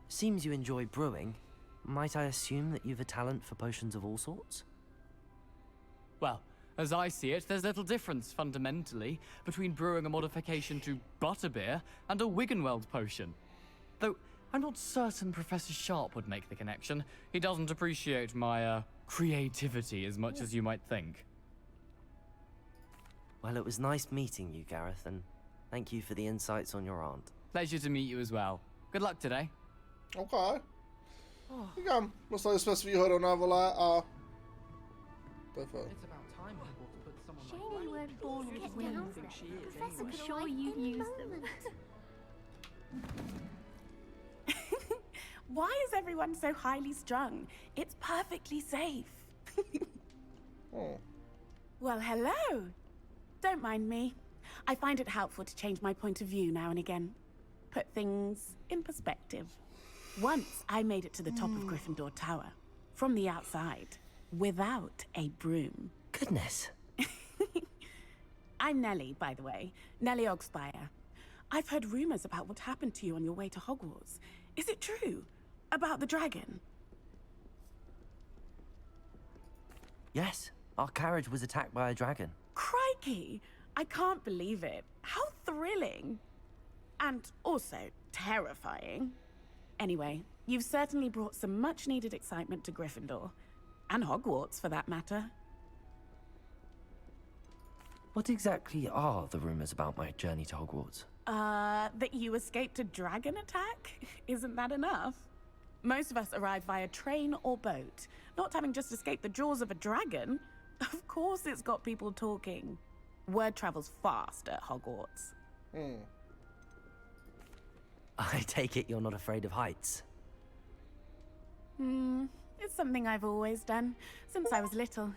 Seems you enjoy brewing. Might I assume that you've a talent for potions of all sorts? Well, as I see it, there's little difference, fundamentally, between brewing a modification to butterbeer and a Wiggenweld potion. Though, I'm not certain Professor Sharp would make the connection. He doesn't appreciate my, creativity as much as you might think. Well, it was nice meeting you, Gareth, and thank you for the insights on your aunt. Pleasure to meet you as well. Good luck today. OK. Říkám, dostali jsme svýho Rona, vole, a... To je fajn. Shame you weren't born with wings. Professor could sure you use them. Why is everyone so highly strung? It's perfectly safe. Oh. Well, hello. Don't mind me. I find it helpful to change my point of view now and again. Put things in perspective. Once I made it to the top of Gryffindor Tower, from the outside, without a broom. Goodness. I'm Nellie, by the way. Nellie Ogspire. I've heard rumors about what happened to you on your way to Hogwarts. Is it true? About the dragon? Yes, our carriage was attacked by a dragon. Crikey! I can't believe it. How thrilling! And also terrifying. Anyway, you've certainly brought some much-needed excitement to Gryffindor. And Hogwarts, for that matter. What exactly are the rumors about my journey to Hogwarts? That you escaped a dragon attack? Isn't that enough? Most of us arrive via train or boat. Not having just escaped the jaws of a dragon. Of course it's got people talking. Word travels fast at Hogwarts. I take it you're not afraid of heights. It's something I've always done, since I was little.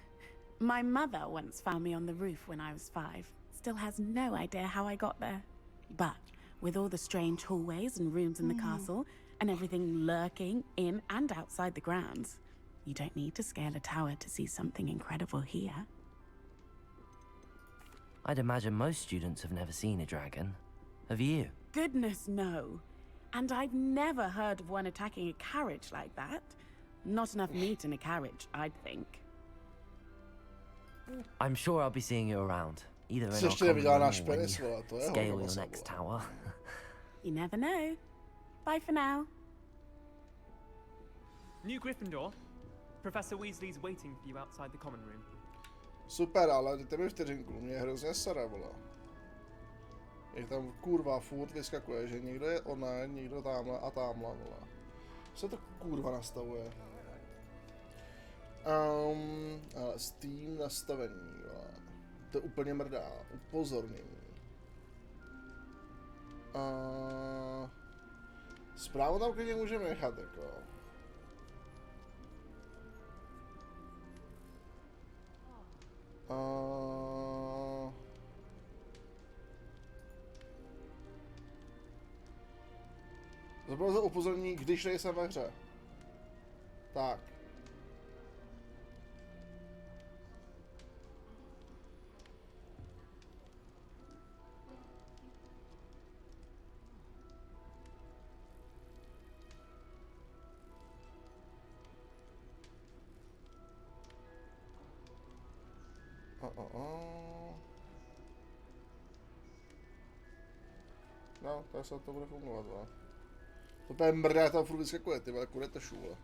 My mother once found me on the roof when I was 5. Still has no idea how I got there. But with all the strange hallways and rooms in the castle, and everything lurking in and outside the grounds, you don't need to scale a tower to see something incredible here. I'd imagine most students have never seen a dragon. Have you? Goodness, no. And I've never heard of one attacking a carriage like that. Not enough meat in a carriage, I'd think. I'm sure I'll be seeing you around. Either in our Ještě common neviděla room náš or when penis, you vole, to je scale hodně your masa, next vole. tower. You never know. Bye for now. New Gryffindor. Professor Weasley's waiting for you outside the common room. Super, ale dejte mi vteřinku, mě hrozně sere, vole. Jak tam kurva furt vyskakuje, že někdo je online, někdo tamhle a tamhle, vole. Co to kurva nastavuje? Steam nastavení, vole. To úplně mrdá, upozornění. Zprávu tam klidně můžeme nechat, jako. Zabralo to upozornění, když nejsem ve hře. Tak. No, tak se to bude fungovat, va. To bude mrdá, tam furt vyskakuje, ty vole, kude to šůle.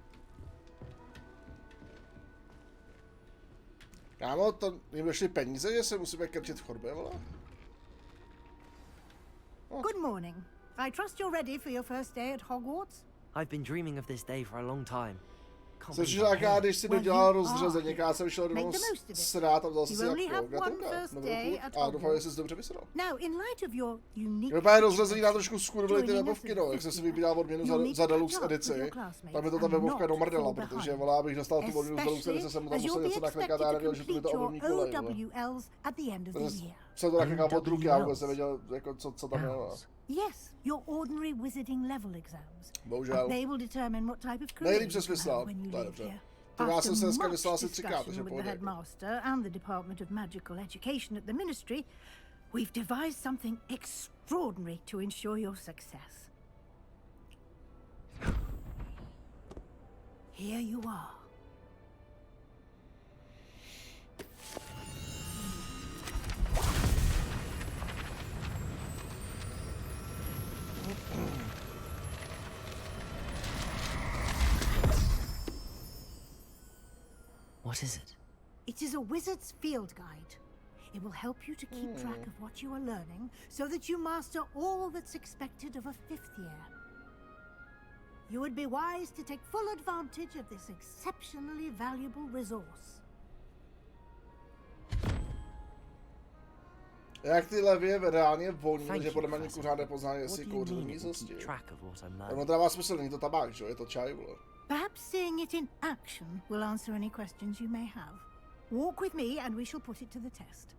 Kámo, to jim došly peníze, že se musíme krčit v chodbě, vole? Good morning. I trust you're ready for your first day at Hogwarts? I've been dreaming of this day for a long time. Jsem přišel taká, když si dodělal rozřazení, já jsem šel domů srát a vzal si jako gatunka. A doufám, že jsi dobře vysral. Vypadá rozřazení na trošku skurvili ty webovky, no. Jak jsem si vybíral odměnu za deluxe edici, tak mi to ta webovka domrdela, protože volá, abych dostal tu odměnu z deluxe edice, jsem tam musel něco naklikat a já nevěděl, že to mi to obrovní kulej. Jsem to naklikal od ruky, já vůbec nevěděl, jako, co tam je. Yes, your ordinary wizarding level exams. Bohužel. They will determine what type of Nejlíp ses vyslal, to je dobře. Já jsem se dneska vyslal asi 3krát, takže with the headmaster and the Department of Magical Education at the Ministry, we've devised something extraordinary to ensure your success. Here you are. What is it? It is a wizard's field guide. It will help you to keep track of what you are learning so that you master all that's expected of a 5th year. You would be wise to take full advantage of this exceptionally valuable resource. Jak ty levy reálně voní, že podle mě kuřád nepozná, jestli kouří do místnosti. No to dává smysl, není to tabák, že? Je to čaj, vole. Perhaps seeing it in action will answer any questions you may have. Walk with me and we shall put it to the test.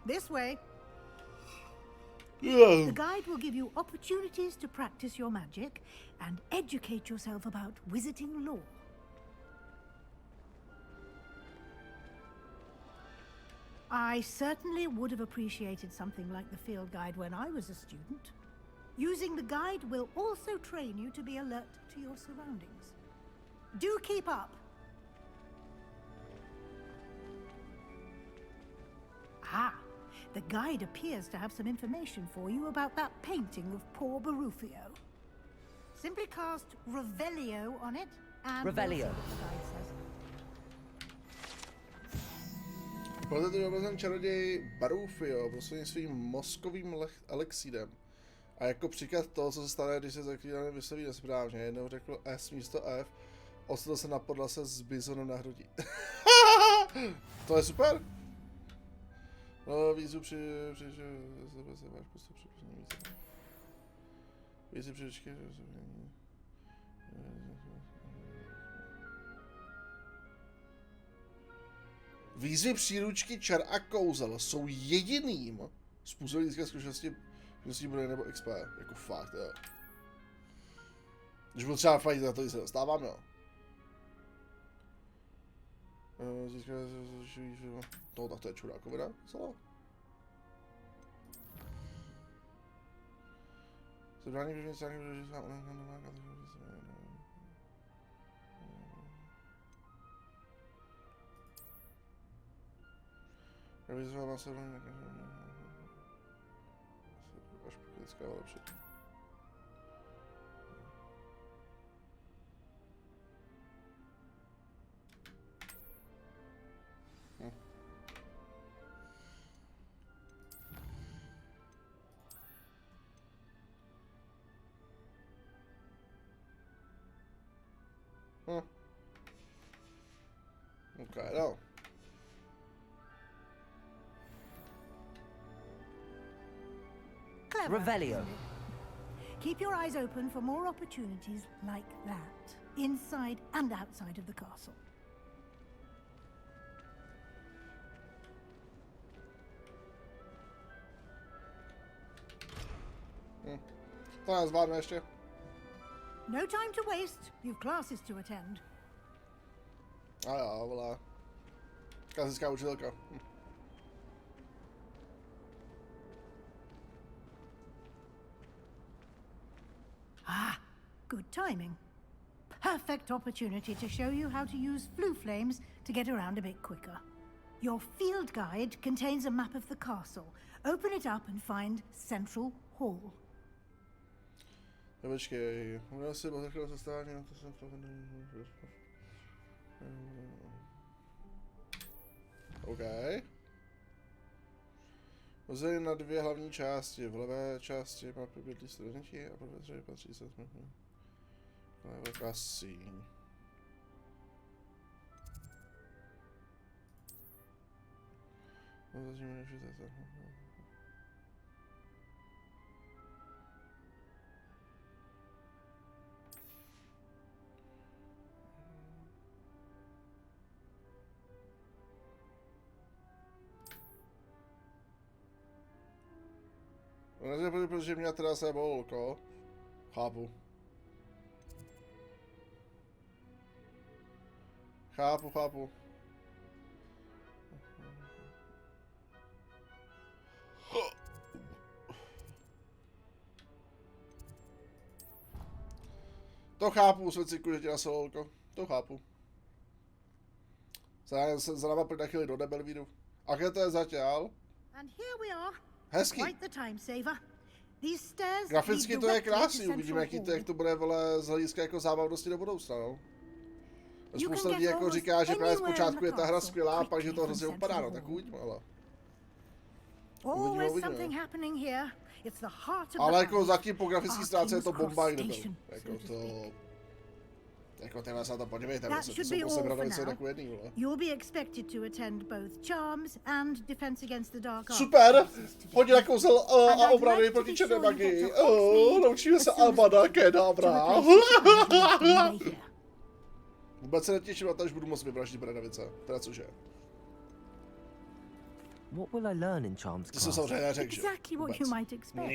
This way. The guide will give you opportunities to practice your magic and educate yourself about wizarding lore. I certainly would have appreciated something like the field guide when I was a student. Using the guide will also train you to be alert to your surroundings. Do keep up. Ah, the guide appears to have some information for you about that painting of poor Barufio. Simply cast Revelio on it and... Revelio. Pozitivně obrazen čaroděj Barufio prostřednictvím mozkovým elixírem. A jako příklad toho, co se stane, když se zaklínaný vysloví nesprávně, jednou řekl S místo F, ostal se na podlase s bizonem na hrudi. To je super! No, výzvu váš postup při místě. Výzvu při Výzvy příručky čar a kouzel jsou jediným způsobem získat zkušenosti bude nebo XP, jako fakt, jo. Když budu třeba fajt, za to se dostávám, jo. No, tak to je čurákovina, co? Zebrání běžný stránky, protože se Revizovala se velmi až politická lepší. Okay, no. Revelio. Keep your eyes open for more opportunities like that, inside and outside of the castle. To nás zvládne ještě. No time to waste. You've classes to attend. A jo, volá. Klasická učitelka. Ah, good timing. Perfect opportunity to show you how to use flue flames to get around a bit quicker. Your field guide contains a map of the castle. Open it up and find Central Hall. Počkej, můžeme si poslechnout sestavání, to jsem OK. Rozdělení na dvě hlavní části. V levé části mapy bydlí studenti a profesoři patří se velká síň. Protože mě teda se bolko. Chápu. Chápu. To chápu, Sveciku, že tě na sololko. To chápu. Za náma pojď na chvíli do Nebelvíru. A kde to je zatěl? Hezký. Graficky to je krásný, uvidíme, jak to bude, vole, z hlediska jako zábavnosti do budoucna, no. Spousta lidí jako říká, že právě zpočátku je ta hra skvělá, a pak že to hrozně upadá, no, tak uvidíme, ale. Uvidíme. Ale jako zatím po grafický stránce je to bomba, kde byl. Jako to... Jako téhle se na to podívejte, to jsou prostě Bradavice takový jedný, vole. Super! Hodila kouzel a obrany proti černé magii. Naučíme se Albana, Kedavra. Vůbec se netěším na to, až budu moct vyvraždit Bradavice. Teda cože? What will I learn in charms class? To jsem samozřejmě neřekl, že? Exactly what you might expect.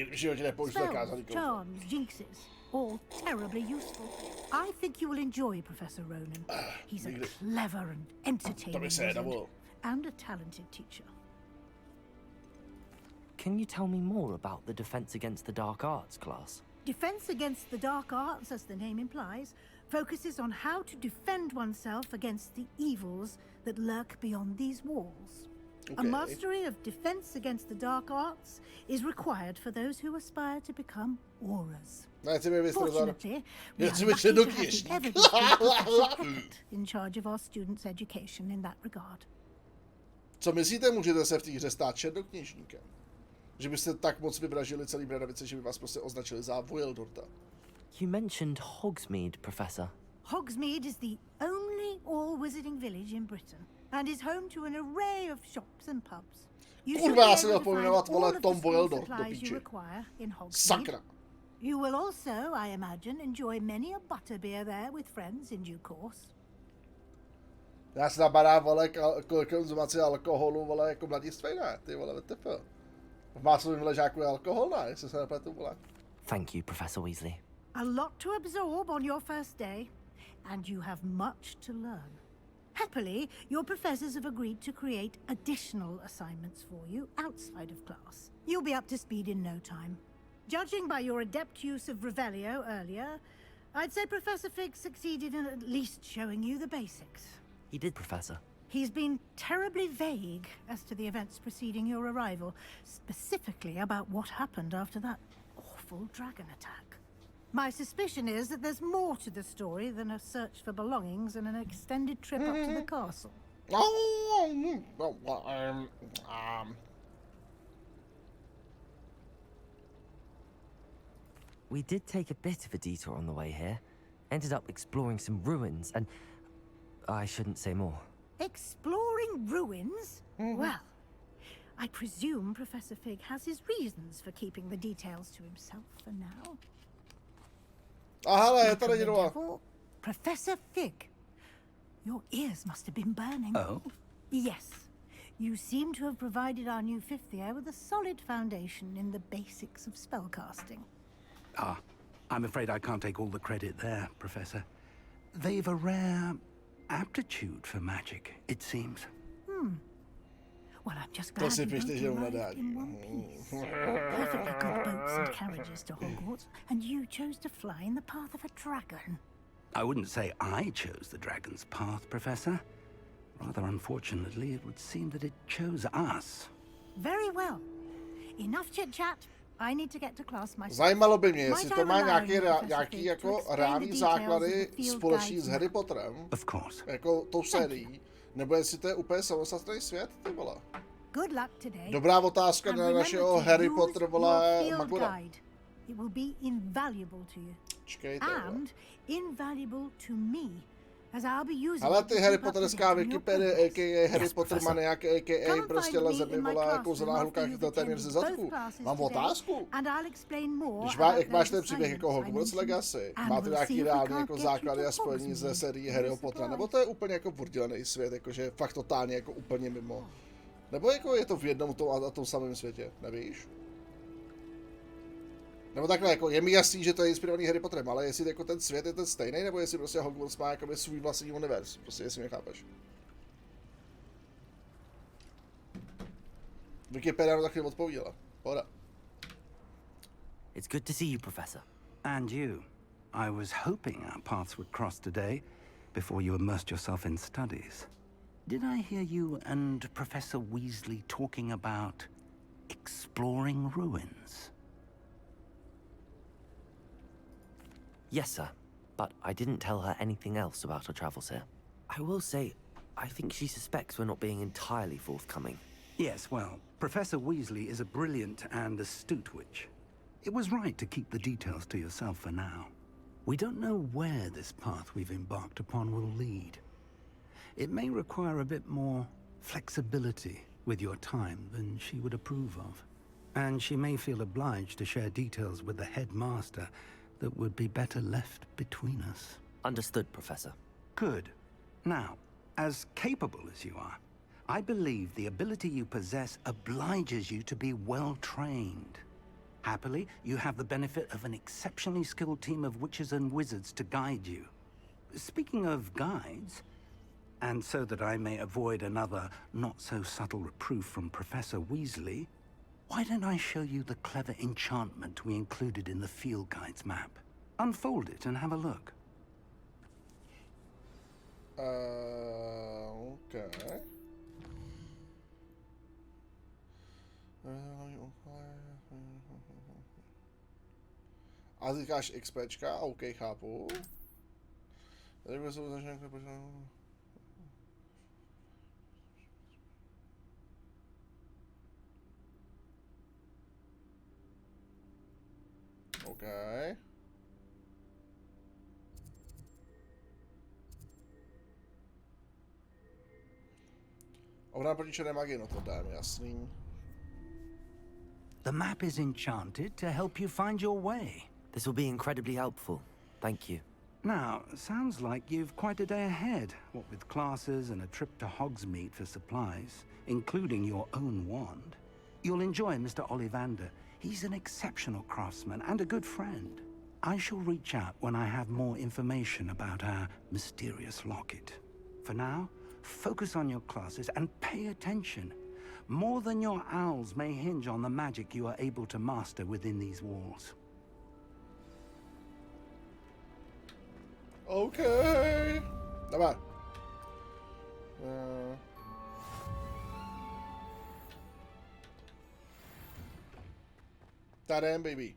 Spells, charms, jinxes, all terribly useful. I think you will enjoy Professor Ronan. He's a clever and entertaining wizard and a talented teacher. Can you tell me more about the Defense Against the Dark Arts class? Defense Against the Dark Arts, as the name implies, focuses on how to defend oneself against the evils that lurk beyond these walls. Okay. A mastery of defense against the dark arts is required for those who aspire to become auras. Fortunately, we are lucky to have the evidence in charge of our students' education in that regard. Co myslíte, můžete se v té hře stát černokněžníkem? Že byste tak moc vyvražili celý Bradavice, že by vás prostě označili za Wildorta. You mentioned Hogsmeade, Professor. Hogsmeade is the only all-wizarding village in Britain and is home to an array of shops and pubs. Kurva, já jsem měl pojmenovat, vole, Tom Wildort do píči. Sakra. You will also, I imagine, enjoy many a butterbeer there with friends in due course. Já se nabadám, vole, konzumaci alkoholu, vole, jako mladiství, ne? Ty vole, VTF. V másovém ležáku je alkohol, ne? Jestli se nepletu, vole. Thank you, Professor Weasley. A lot to absorb on your first day, and you have much to learn. Happily, your professors have agreed to create additional assignments for you outside of class. You'll be up to speed in no time. Judging by your adept use of Revelio earlier, I'd say Professor Fig succeeded in at least showing you the basics. He did, Professor. He's been terribly vague as to the events preceding your arrival, specifically about what happened after that awful dragon attack. My suspicion is that there's more to the story than a search for belongings and an extended trip up to the castle. We did take a bit of a detour on the way here. Ended up exploring some ruins and... I shouldn't say more. Exploring ruins? Well, I presume Professor Fig has his reasons for keeping the details to himself for now. Professor Fig, your ears must have been burning. Oh? Yes. You seem to have provided our new fifth year with a solid foundation in the basics of spellcasting. Ah, I'm afraid I can't take all the credit there, Professor. They've a rare aptitude for magic, it seems. Well, I'm just glad you both arrived in one piece. Perfectly good boats and carriages to Hogwarts, and you chose to fly in the path of a dragon. I wouldn't say I chose the dragon's path, Professor. Rather unfortunately, it would seem that it chose us. Very well. Enough chit-chat. I need to get to class myself. Zajímalo by mě, jestli to má nějaký jako reální základy společný s Harry Potterem. Of course. Jako tou sérií. Nebo jestli to je úplně samostatný svět, ty vole. Good luck today. Dobrá otázka And na remember našeho to Harry use Potter, your vole, field Magora. guide. It will be invaluable to you. Čkejte, And invaluable to me, as I'll be using ale it to ty Harry keep up to Potterská date on your Wikipedie, progress. a.k.a. Harry Yes, Potter professor. maniak, a.k.a. Come prostě find me leze in mi, my vole, jako classroom zlá after holka, you've chytil téměř attended ze both zadku. classes Mám today, otázku. and I'll explain more Když about jak máš those ten příběh jako assignments I Hogwarts mentioned, Legacy, and máte we'll nějaký see if we reálný can't jako get you základy to a spojení ze Hogsmeade série for Harryho a Pottera, surprise. nebo to je úplně jako oddělený svět, jakože fakt totálně jako úplně mimo. Nebo jako je to v jednom tom a tom samém světě, nevíš? Nebo takhle, jako je mi jasný, že to je inspirovaný Harry Potterem, ale jestli jako ten svět je ten stejný, nebo jestli prostě Hogwarts má jakoby svůj vlastní univerz, prostě jestli mě chápeš. Wikipedia to taky odpovídala. Pohoda. It's good to see you, Professor. And you. I was hoping our paths would cross today, before you immersed yourself in studies. Did I hear you and Professor Weasley talking about exploring ruins? Yes, sir. But I didn't tell her anything else about our travels here. I will say, I think she suspects we're not being entirely forthcoming. Yes, well, Professor Weasley is a brilliant and astute witch. It was right to keep the details to yourself for now. We don't know where this path we've embarked upon will lead. It may require a bit more flexibility with your time than she would approve of. And she may feel obliged to share details with the headmaster that would be better left between us. Understood, Professor. Good. Now, as capable as you are, I believe the ability you possess obliges you to be well trained. Happily, you have the benefit of an exceptionally skilled team of witches and wizards to guide you. Speaking of guides, and so that I may avoid another not-so-subtle reproof from Professor Weasley, why don't I show you the clever enchantment we included in the field guide's map? Unfold it and have a look. Okay. A říkáš XPčka, OK, chápu. Tady jsou začne OK. Ovládá proti černé magii, no to dáme, jasný. The map is enchanted to help you find your way. This will be incredibly helpful. Thank you. Now, sounds like you've quite a day ahead, what with classes and a trip to Hogsmeade for supplies, including your own wand. You'll enjoy Mr. Ollivander. He's an exceptional craftsman and a good friend. I shall reach out when I have more information about our mysterious locket. For now, focus on your classes and pay attention. More than your owls may hinge on the magic you are able to master within these walls. Okay. Давай. Tadam, baby.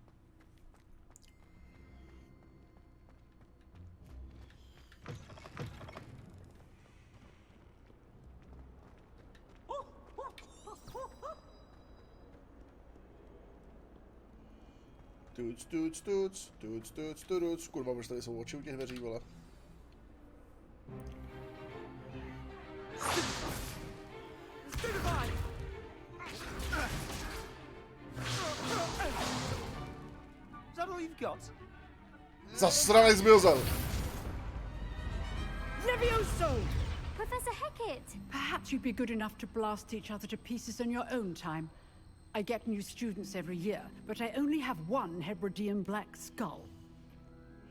Tuc. Kurva, už tady jsou oči u těch dveří, vole. Is that all you've got? Zasranej zmizel! Levioso! Professor Hecat! Perhaps you'd be good enough to blast each other to pieces in your own time. I get new students every year, but I only have one Hebridean black skull.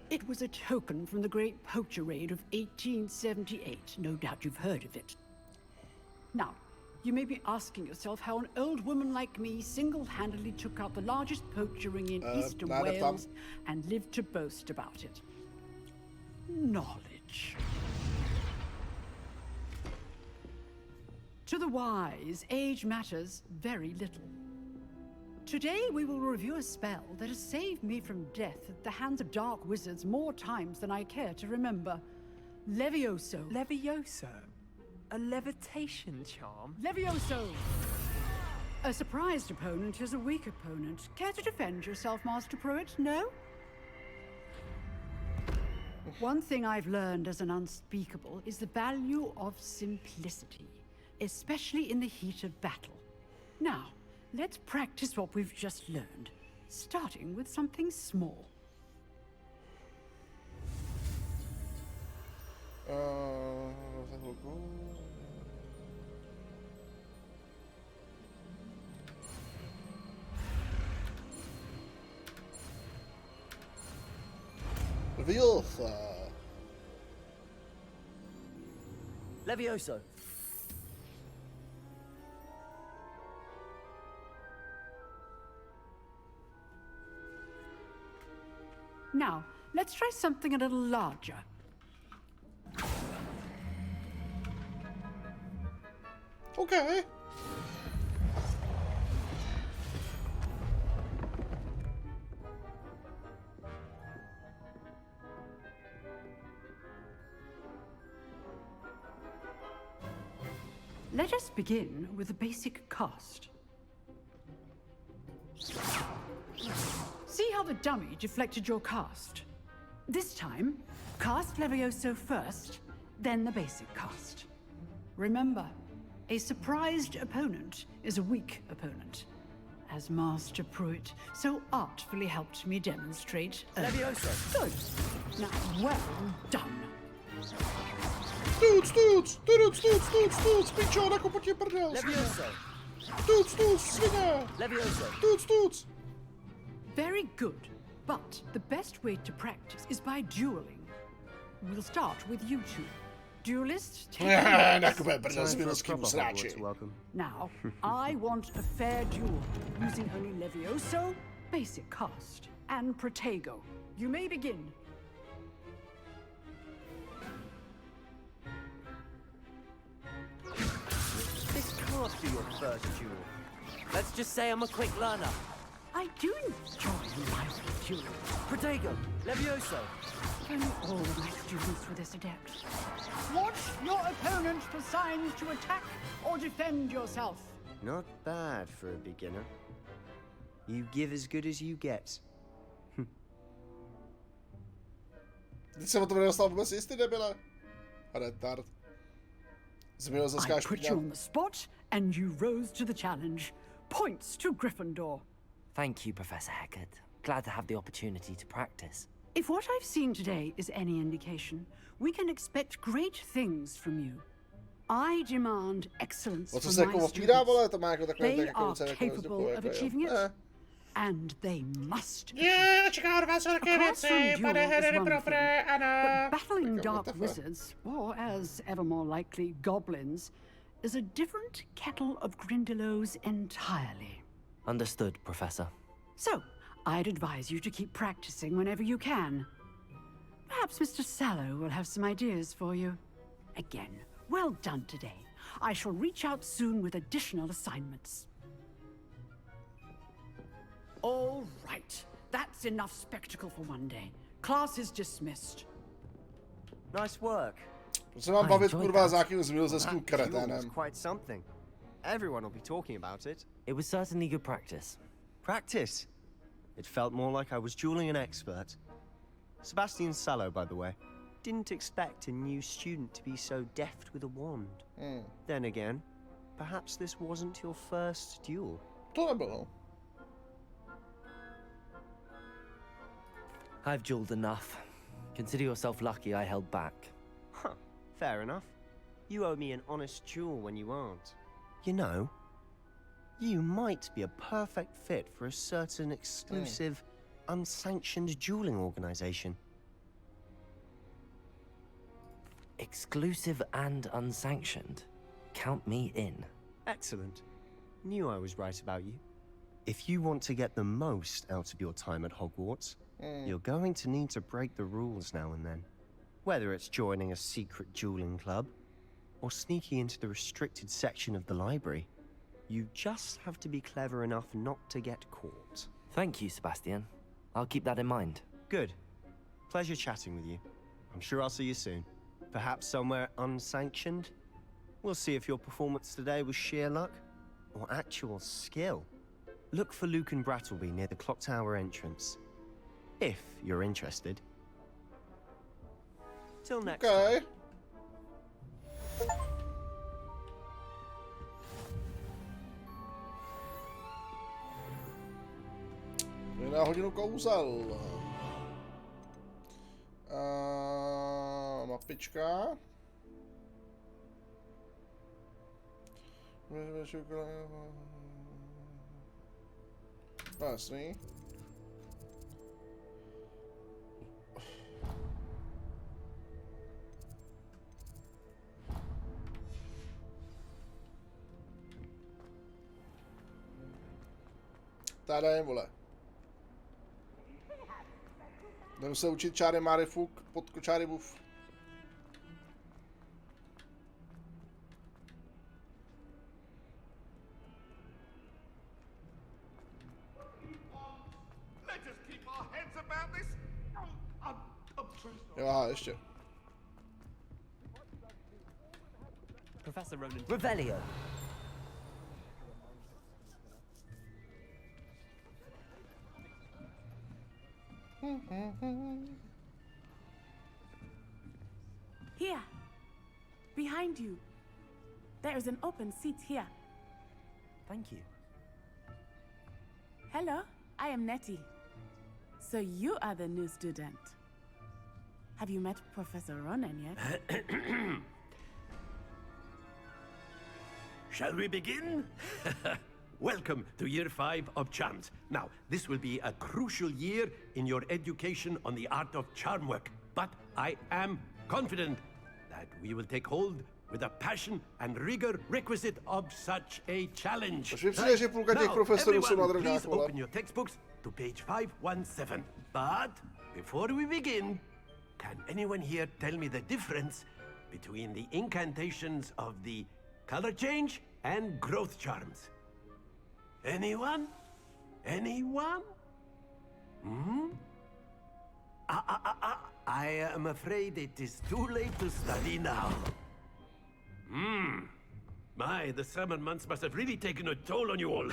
It was a token from the Great Poacher Raid of 1878. No doubt you've heard of it. Now, you may be asking yourself how an old woman like me single-handedly took out the largest poacher ring in eastern Wales and lived to boast about it. Knowledge. To the wise, age matters very little. Today we will review a spell that has saved me from death at the hands of dark wizards more times than I care to remember. Levioso. Levioso? A levitation charm? Levioso! A surprised opponent is a weak opponent. Care to defend yourself, Master Pruitt? No? One thing I've learned as an unspeakable is the value of simplicity, especially in the heat of battle. Now, let's practice what we've just learned, starting with something small. Levioso. Now, let's try something a little larger. Okay. Let us begin with a basic cast. See how the dummy deflected your cast? This time, cast Levioso first, then the basic cast. Remember, a surprised opponent is a weak opponent, as Master Pruitt so artfully helped me demonstrate earlier. Levioso! Good. Now, well done. Stuc, pičo, nakupu ti prdel. Levioso! Stuc, svině. Levioso! Stuc. Very good, but the best way to practice is by dueling. We'll start with you two. Duelists, take nakupe prdel s milovským sráči. Now, I want a fair duel, using only Levioso, basic cast, and Protego. You may begin. This can't be your first duel. Let's just say I'm a quick learner. I do enjoy lively duels. Protego, Levioso. If only all of my students were this adept. Watch your opponent for signs to attack or defend yourself. Not bad for a beginner. You give as good as you get. Teď jsem o tom nedostal vůbec jistý, debile. Retard. I put you on the spot, and you rose to the challenge. Points to Gryffindor. Thank you, Professor Hecat. Glad to have the opportunity to practice. If what I've seen today is any indication, we can expect great things from you. I demand excellence from my students. They are capable of achieving it, and they must. A classroom duel is one thing, but battling dark wizards, or as ever more likely, goblins, is a different kettle of Grindylows entirely. Understood, Professor. So, I'd advise you to keep practicing whenever you can. Perhaps Mr. Sallow will have some ideas for you. Again, well done today. I shall reach out soon with additional assignments. All right. That's enough spectacle for one day. Class is dismissed. Nice work. Se mám bavit kurva s nějakým zmizelským kreténem. Quite something. Everyone will be talking about it. It was certainly good practice. Practice? It felt more like I was dueling an expert. Sebastian Sallow, by the way. Didn't expect a new student to be so deft with a wand. Then again, perhaps this wasn't your first duel. To nebylo. I've dueled enough. Consider yourself lucky I held back. Huh, fair enough. You owe me an honest duel when you aren't. You know, you might be a perfect fit for a certain exclusive, unsanctioned dueling organization. Exclusive and unsanctioned? Count me in. Excellent. Knew I was right about you. If you want to get the most out of your time at Hogwarts, you're going to need to break the rules now and then. Whether it's joining a secret dueling club, or sneaking into the restricted section of the library, you just have to be clever enough not to get caught. Thank you, Sebastian. I'll keep that in mind. Good. Pleasure chatting with you. I'm sure I'll see you soon. Perhaps somewhere unsanctioned? We'll see if your performance today was sheer luck, or actual skill. Look for Luke and Brattleby near the clock tower entrance. If you're interested. Till next time. Na hodinu kouzel. Mapička. Jasný. Tady, vole. Jdeme se učit čáry Máry Fuk pod kočáry buf. Jo, aha, ještě. Professor Ronan. Revelio. Here. Behind you. There is an open seat here. Thank you. Hello, I am Nettie. So you are the new student. Have you met Professor Ronan yet? Shall we begin? Welcome to Year 5 of Charms. Now, this will be a crucial year in your education on the art of charm work. But I am confident that we will take hold with the passion and rigor requisite of such a challenge. Now, everyone, please open your textbooks to page 517. But before we begin, can anyone here tell me the difference between the incantations of the color change and growth charms? Anyone? Anyone? Hmm? I am afraid it is too late to study now. My, the summer months must have really taken a toll on you all.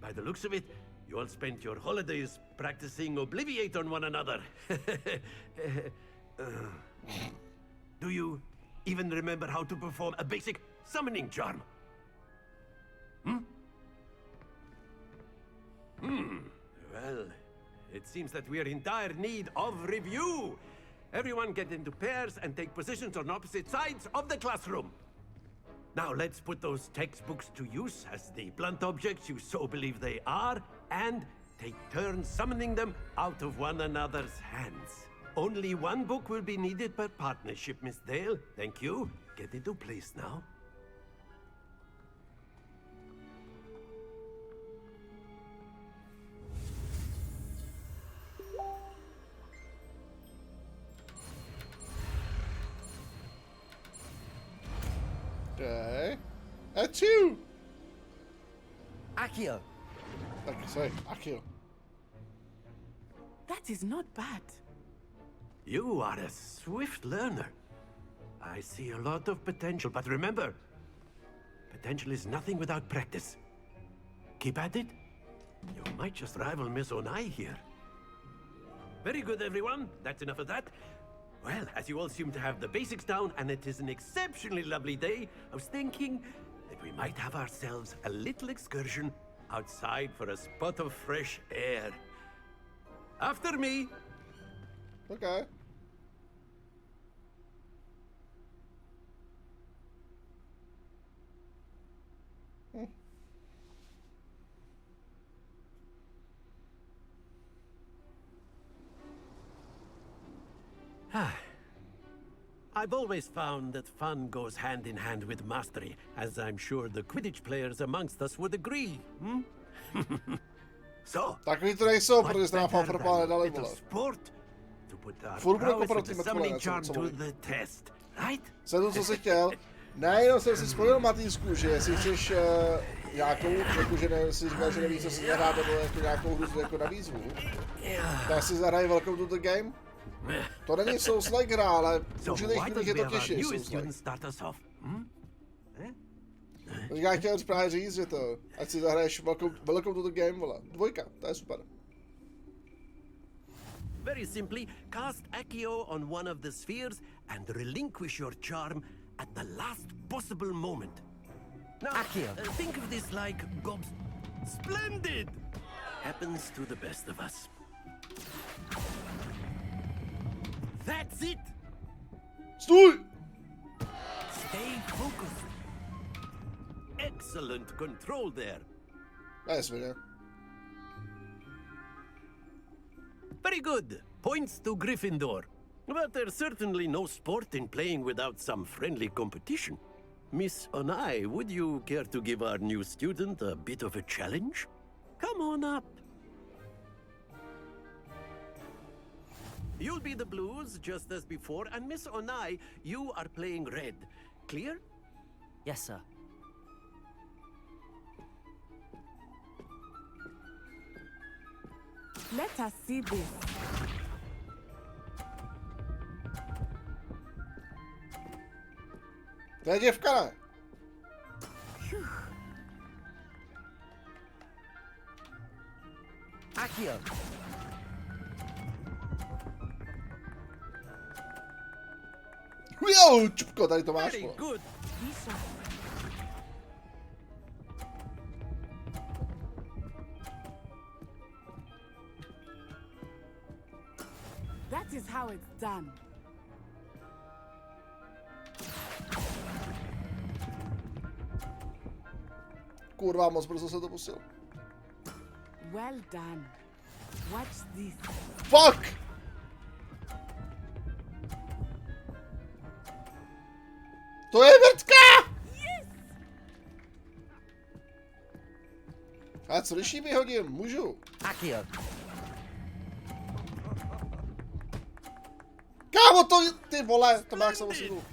By the looks of it, you all spent your holidays practicing Obliviate on one another. Do you even remember how to perform a basic summoning charm? Well, it seems that we are in dire need of review. Everyone get into pairs and take positions on opposite sides of the classroom. Now let's put those textbooks to use as the blunt objects you so believe they are, and take turns summoning them out of one another's hands. Only one book will be needed per partnership, Miss Dale. Thank you. Get into place now. Okay. Achoo! Accio. Like I say, Accio. That is not bad. You are a swift learner. I see a lot of potential, but remember, potential is nothing without practice. Keep at it. You might just rival Miss Onai here. Very good, everyone. That's enough of that. Well, as you all seem to have the basics down, and it is an exceptionally lovely day, I was thinking that we might have ourselves a little excursion outside for a spot of fresh air. After me. Okay. I've always found that fun goes hand in hand with mastery, as I'm sure the Quidditch players amongst us would agree. So, takový to nejsou, protože se nám farfrpá nedali, vole. Furt budu koprat ty metvole, co mluví. Jsem to, co jsi chtěl. Ne, jenom jsem si vzpomněl Matýsku, že jestli chceš nějakou, jakože si říkal, že nevíš, co si zahrát, nebo jako nějakou hru jako na výzvu, tak si zahrají Welcome to the Game. To není Souls-like hra, ale určitých lidí je to těžší, Souls-like. Já chtěl právě říct, že to, ať si zahraješ velkou tuto game, vole. 2, to je super. Very simply, cast Accio on one of the spheres and relinquish your charm at the last possible moment. Now, think of this like Gob's... Splendid! Happens to the best of us. That's it! Stůj! Stay focused. Excellent control there. Nice, man. Very good. Points to Gryffindor. But there's certainly no sport in playing without some friendly competition. Miss Onai, would you care to give our new student a bit of a challenge? Come on up. You'll be the blues, just as before, and Miss Onai, you are playing red. Clear? Yes, sir. Let us see this. To je děvka, ne? Accio. Jo, čupko, tady to máš, Very vole. good. That is how it's done. Kurva, moc brzo se to pustil. Well done. Watch this. Fuck! To je vrtka! Yes! A co když jí vyhodím? Můžu. Accio. Kámo, to, ty vole, to má jak samosílu.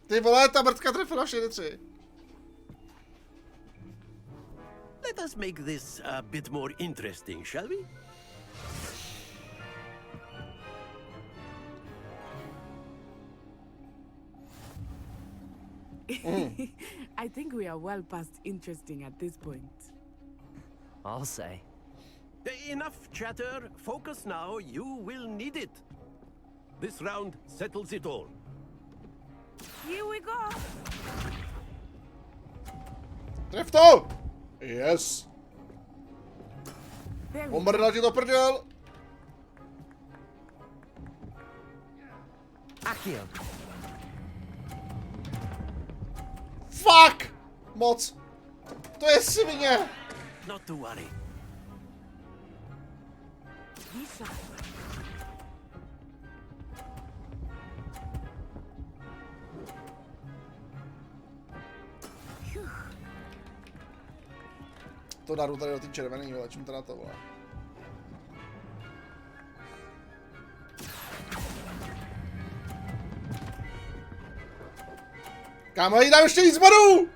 Ty vole, ta mrtka trefila všechny 3. Let us make this a bit more interesting, shall we? I think we are well past interesting at this point. I'll say. Enough chatter. Focus now. You will need it. This round settles it all. Here we go. Tref to! Yes. There we go. Pomrdal ti to prdel. Accio. Fuck! Moc. To je svině. Not to worry. Lisa. To daru tady do ty červený, vole, čím to na to, vole. Kámo, jí dám ještě víc bodů!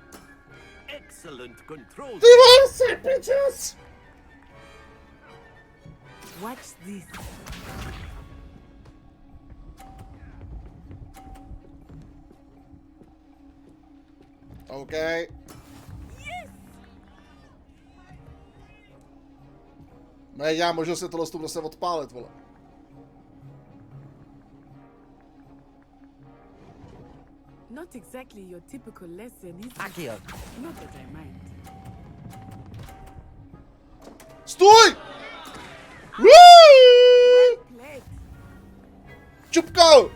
Excellent control. Ty vole, si pičas! Watch this. OK. Yes! Ne, já možná se tohle stup prostě odpálit, vole. Not exactly your typical lesson, is it? Accio. Not that I mind. Stůj! Woo! Well played. Čupko!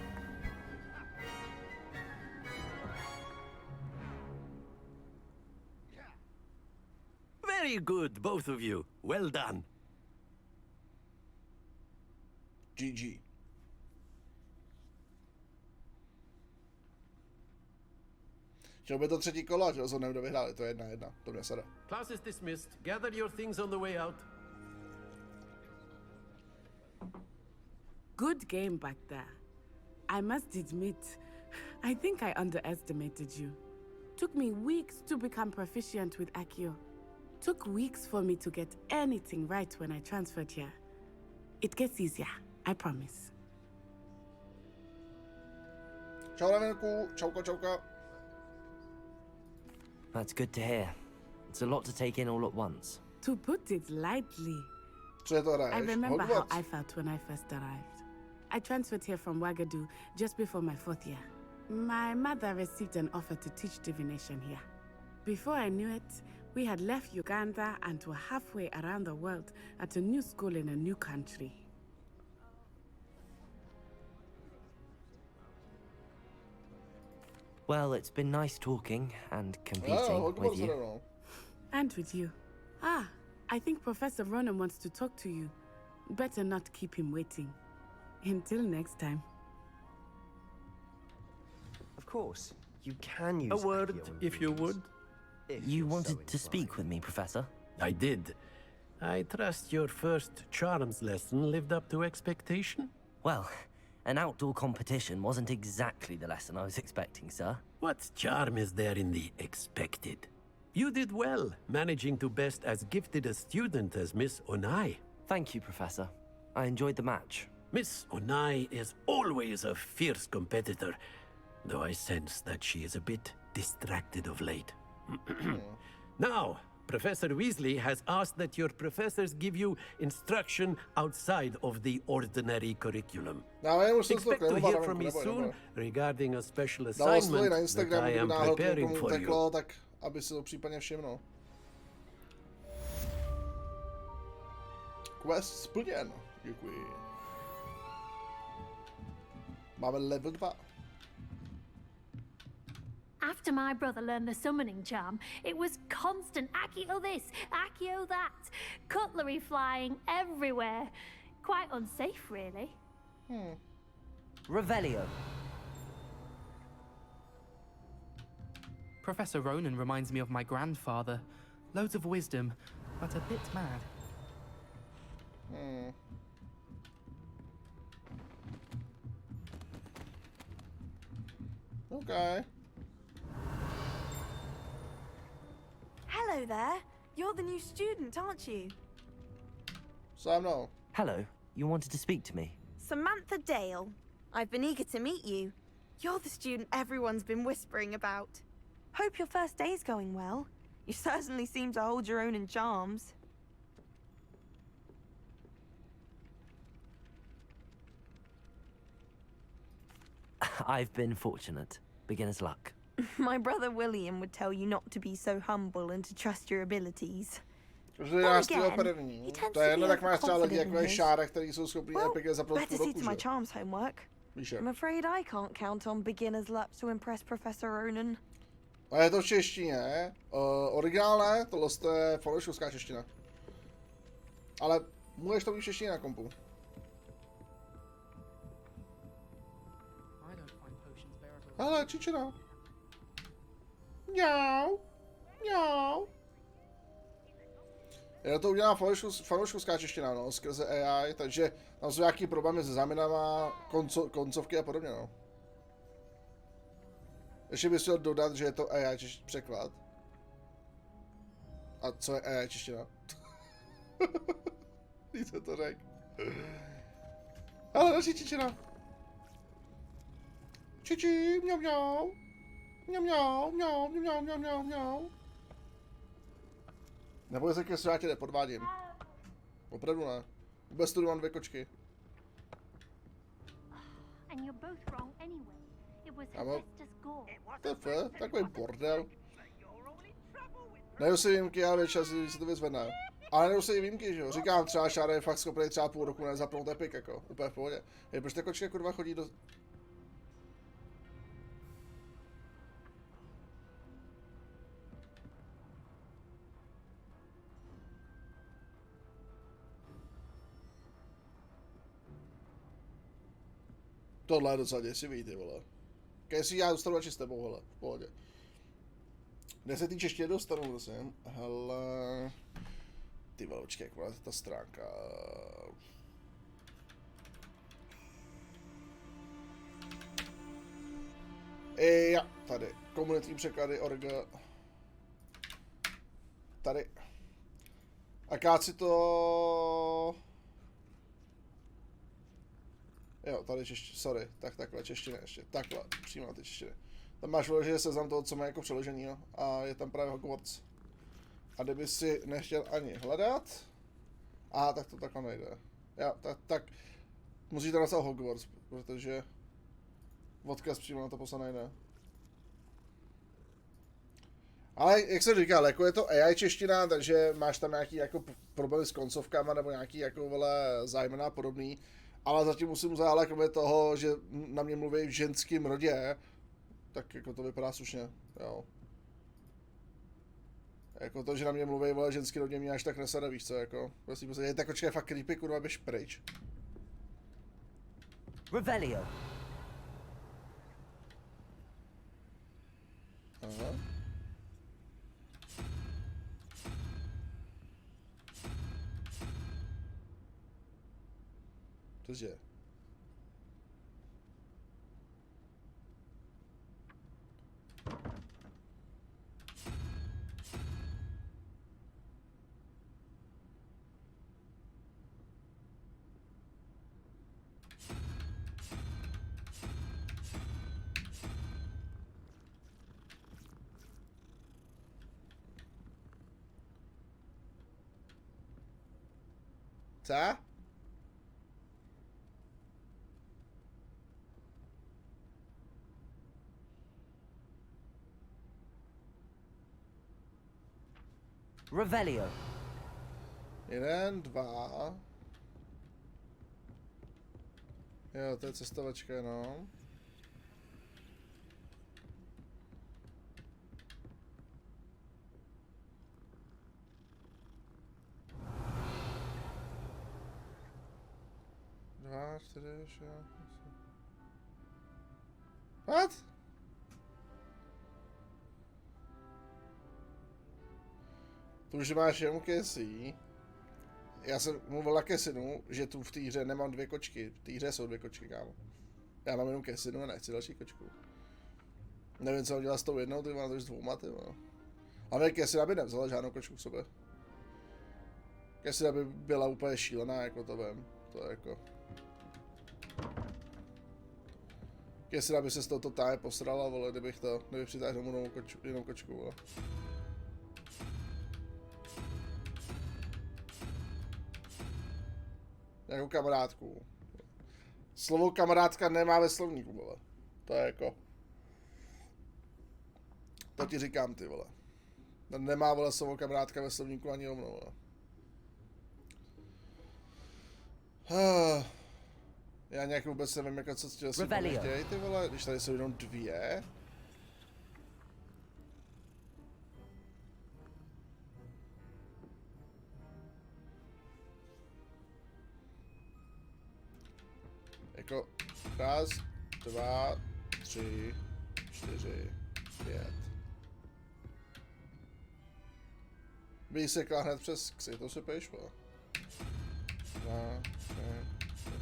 Very good, both of you. Well done. GG. Chtěl by to třetí kolo, ať rozhodneme, kdo vyhráli. To je 1-1. To mě sere. Class is dismissed. Gather your things on the way out. Good game back there. I must admit, I think I underestimated you. Took me weeks to become proficient with Accio. Took weeks for me to get anything right when I transferred here. It gets easier, I promise. Čau, Ravenku. Čauka, čauka. That's good to hear. It's a lot to take in all at once. To put it lightly, Co je to hraješ? I remember how Hogwarts? I felt when I first arrived. I transferred here from Wagadu just before my 4th year. My mother received an offer to teach divination here. Before I knew it, we had left Uganda and were halfway around the world at a new school in a new country. Well, it's been nice talking and competing with you. And with you. Ah, I think Professor Ronan wants to talk to you. Better not keep him waiting. Until next time. Of course, you can use A word, Accio and if you runes. would. You wanted to speak with me, Professor? I did. I trust your first charms lesson lived up to expectation? Well, an outdoor competition wasn't exactly the lesson I was expecting, sir. What charm is there in the expected? You did well, managing to best as gifted a student as Miss Onai. Thank you, Professor. I enjoyed the match. Miss Onai is always a fierce competitor, though I sense that she is a bit distracted of late. Now, Professor Weasley has asked that your professors give you instruction outside of the ordinary curriculum. Expect to hear from me soon regarding a special assignment that I am preparing for you. Tak aby si to případně všimnul. Quest splněn. Děkuji. Máme level 2. After my brother learned the summoning charm, it was constant Accio this, Accio that. Cutlery flying everywhere. Quite unsafe, really. Revelio. Professor Ronan reminds me of my grandfather. Loads of wisdom, but a bit mad. Okay. Hello there. You're the new student, aren't you? Sam, no. Hello. You wanted to speak to me? Samantha Dale. I've been eager to meet you. You're the student everyone's been whispering about. Hope your first day's going well. You certainly seem to hold your own in charms. I've been fortunate. Beginner's luck. My brother William would tell you not to be so humble and to trust your abilities. První. To je jedno, tak máš třeba lidi jako je Šára, který jsou schopní epiky za Better see to my charms homework. I'm afraid I can't count on beginner's luck to impress Professor Ronan. A je to v češtině. Originál ne, tohle je falešovská čeština. Ale můžeš to mít v češtině na kompu. Hele, čičina. Mňau. Mňau. Je to udělaná fanouškovská čeština, no, skrze AI, takže tam jsou nějaký problémy se záměnama, koncovky a podobně, no. Ještě bych chtěl dodat, že je to AI překlad. A co je AI čeština? Víš, co to řek. Ale další čičina. Čiči, mňau, mňau. Mňau, mňau, mňau, mňau, mňau, mňau, mňau. Neboj se, že já tě nepodvádím. Opravdu ne. Vůbec tu mám 2 kočky. To je takový bordel. Nejdu si výjimky, ale většinou si to vyzvedne. Ale nejdu si výjimky, že jo. Říkám, třeba Šára je fakt schopný třeba půl roku nezapnout epic, jako. Úplně v pohodě. Proč ta kočka kurva chodí do... Tohle je docela děsivý, ty vole. Když já dostanu radši s tebou, hele, v pohodě. Kde se ty čeště dostanu, prosím. Hele... Ty vole, počkej, jak má ta stránka... Jo, tady. Komunitní překlady, org... Tady. A káci to... Jo, tady češtiny, sorry, tak takhle, češtiny ještě, takhle, přímo ty češtiny. Tam máš vyloženě seznam toho, co má jako přeložený, jo, a je tam právě Hogwarts. A kdyby si nechtěl ani hledat, tak to takhle nejde. Jo, tak musíte napsat Hogwarts, protože odkaz přímo na to poslat nejde. Ale jak jsem říkal, jako je to AI čeština, takže máš tam nějaký jako problémy s koncovkama nebo nějaký jako vole zájmená podobný. Ale zatím musím zahálet kromě toho, že na mě mluví v ženském rodě, tak jako to vypadá slušně, jo. Jako to, že na mě mluví vole ženský rodě, mě až tak nesade, víš co, jako. Prostě je tak očkej fakt creepy, kurva, běž pryč. Revelio. Aha. Cože? Co? Revelio. 1, 2. Jo, to je cestovačka, no. Dva, 4, 6, 8. What? Tu už máš jenom Casey. Já jsem mluvil na Cassinu, že tu v té hře nemám 2 kočky. V té hře jsou 2 kočky, kámo. Já mám jenom Cassinu a nechci další kočku. Nevím, co dělá s tou jednou, ty má to s 2, ty no. Ale Cassina by nevzala žádnou kočku k sobě. Cassina by byla úplně šílená, jako to vím. To je jako... Cassina by se z toho totálně posrala, vole, kdybych přitáhl domů novou jinou kočku, vole. Jako kamarádku. Slovo kamarádka nemá ve slovníku, vole. To je jako... To ti říkám, ty vole. Nemá, vole, slovo kamarádka ve slovníku ani hovno, vole. Já nějak vůbec nevím, jako co chtěl si chtějí, ty vole, když tady jsou jenom 2. Jako 1, 2, 3, 4, 5. Vysekla hned přes ksy, to se pěš, vole. 2, 3, 4,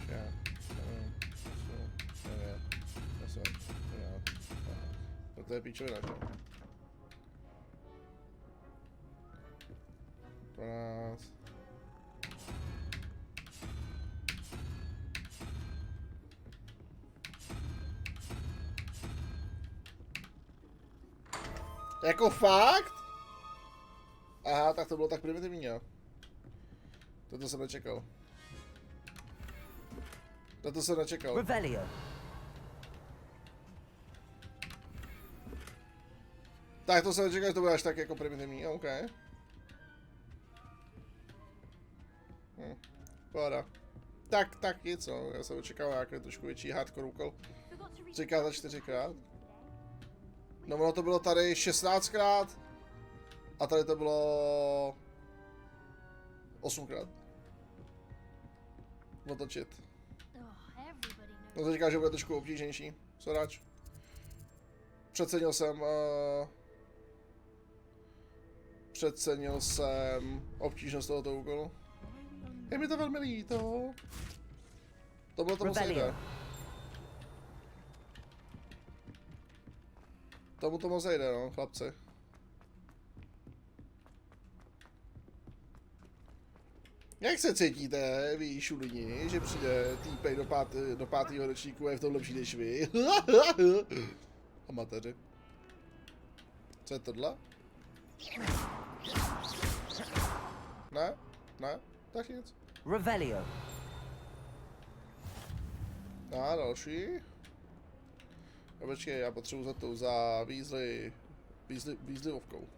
5, 6, 7, 8, 9, 10, 11, 12. To je píčovina, že? 12. Jako fakt? Aha, tak to bylo tak primitivní, jo. Toto jsem nečekal. Toto jsem nečekal. Revelio. Tak to jsem nečekal, že to bude až tak jako primitivní, OK. Pohoda. Tak nic, no. Já jsem očekal nějaký trošku větší hardcore úkol. 3x za 4x. No ono to bylo tady 16krát. A tady to bylo 8krát. Otočit. No to říká, že bude trošku obtížnější. Soráč. Přecenil jsem obtížnost tohoto úkolu. Je mi to velmi líto. To bylo to moc nejde. Tomu to moc nejde, no, chlapci. Jak se cítíte, vy šulini, že přijde týpek do pátého ročníku a je v tom lepší než vy? Amatéři. Co je tohle? Ne? Ne? Tak nic. Revelio. A další. A počkej, já potřebuji za to, za výzlivovkou.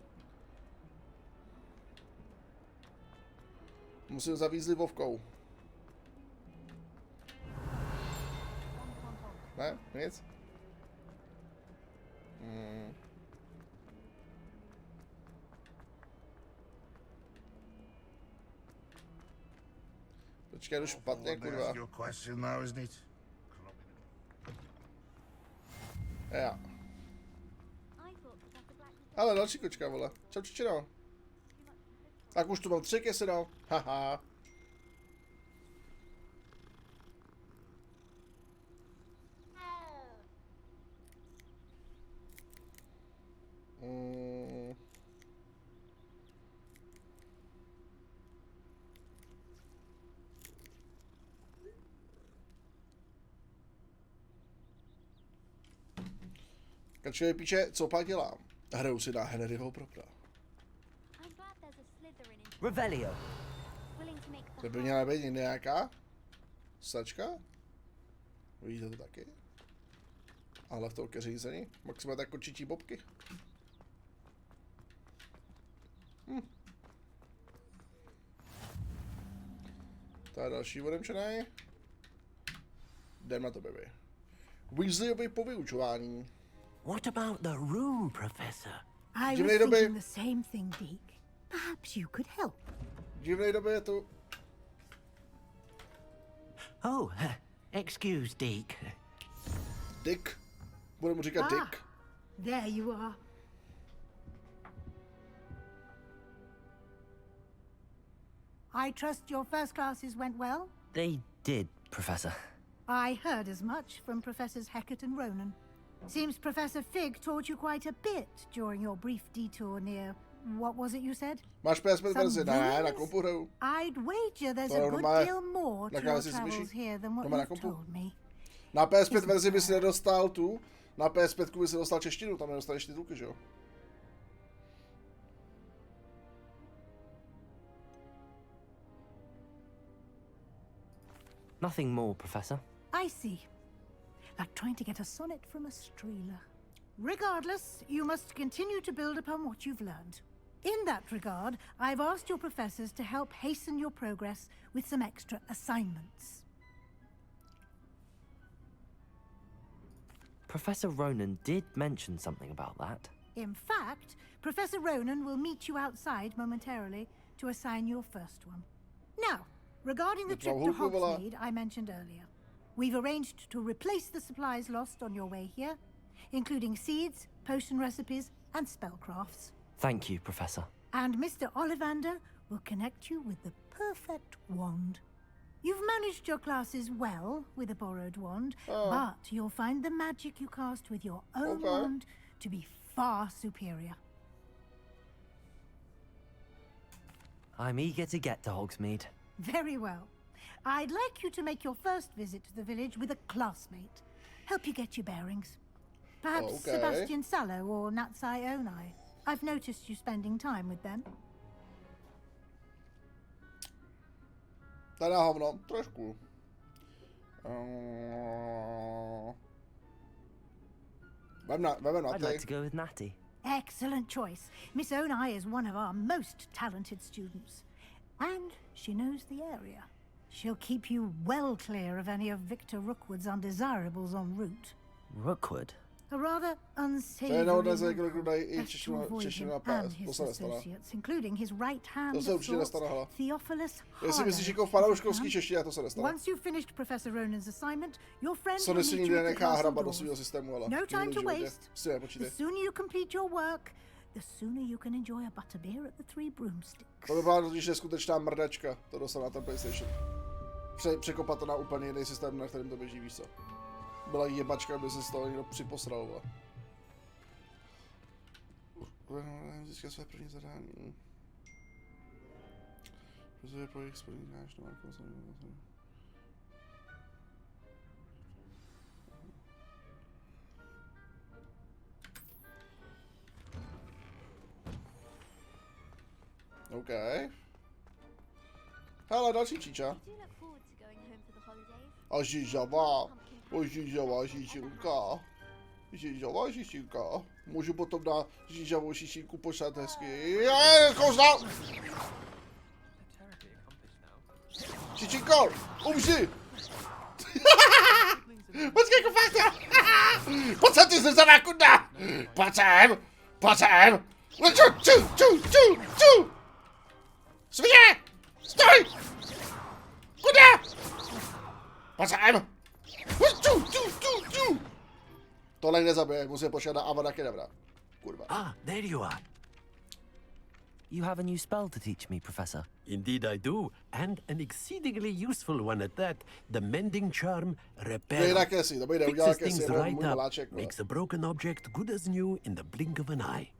Musím za výzlivovkou. Ne? Nic? Počkej, jdu špatně, kurva. Já. Ale další kočka, vole. Čau, čičino. Tak už tu mám 3 keseno. Haha. Kačka píše, co pak dělám. Hraju si na Harryho propra. Revelio. To by měla být nějaká sačka? Vidíte to taky? Ale v toho keřízení? Maximálně tak kočičí bobky. To je další odemčený. Jdem na to, baby. Weasleyovi po vyučování. What about the room, Professor? I was thinking the same thing, Deke. Perhaps you could help. Divnej době je tu. Oh, excuse, Deke. Dick? Budu mu říkat Dick. There you are. I trust your first classes went well? They did, Professor. I heard as much from Professors Hecat and Ronan. Seems Professor Fig taught you quite a bit during your brief detour near... What was it you said? Máš PSP verzi? Ne, na kompu hraju. I'd wager there's a good deal more to your travels here than what you've told me. Na PS5 verzi bys nedostal tu, na PS5 bys nedostal češtinu, tam nedostaneš titulky, že jo? Nothing more, Professor. I see. Like trying to get a sonnet from a streeler. Regardless, you must continue to build upon what you've learned. In that regard, I've asked your professors to help hasten your progress with some extra assignments. Professor Ronan did mention something about that. In fact, Professor Ronan will meet you outside momentarily to assign your first one. Now, regarding the trip to Hogsmeade I mentioned earlier, we've arranged to replace the supplies lost on your way here, including seeds, potion recipes, and spellcrafts. Thank you, Professor. And Mr. Ollivander will connect you with the perfect wand. You've managed your classes well with a borrowed wand, but you'll find the magic you cast with your own wand to be far superior. I'm eager to get to Hogsmeade. Very well. I'd like you to make your first visit to the village with a classmate. Help you get your bearings. Perhaps Sebastian Sallow or Natsai Onai. I've noticed you spending time with them. Teda hovno, trošku. I'd like to go with Natty. Excellent choice. Miss Onai is one of our most talented students. And she knows the area. She'll keep you well clear of any of Victor Rookwood's undesirables en route. Rookwood? A rather unsavory route best to avoid him and his associates, including his right hand of sorts, Theophilus Harlow. Once you've finished Professor Ronan's assignment, your friend will meet you at the castle doors. No time to waste. The sooner you complete your work, the sooner you can enjoy a butterbeer at the Three Broomsticks. To by byla totiž neskutečná mrdačka, to dostal na ten PlayStation. Překopat to na úplně jiný systém, na kterém to běží, víš co. Byla jebačka, aby se z toho někdo připosral. Získat své první zadání. Pozor po jejich spolíkáš, to Marko se OK. Hele, další číča. A žížavá žížinka. Žížavá žížinka. Můžu potom dát žížavou žížinku pošat hezky. Kouzla! Žížinko, umři! Počkej, jako fakt! Pojď sem, ty zrzavá kunda! Pojď sem! Pojď sem! Ču! Svině! Stoj! Kuda! Pojď sem! Ču! Tohle nezabije, musím počkat na Avada Kedavra. Kurva. Ah, there you are. You have a new spell to teach me, Professor. Indeed I do, and an exceedingly useful one at that. The mending charm, repair. Fixes things right up, makes a broken object good as new in the blink of an eye.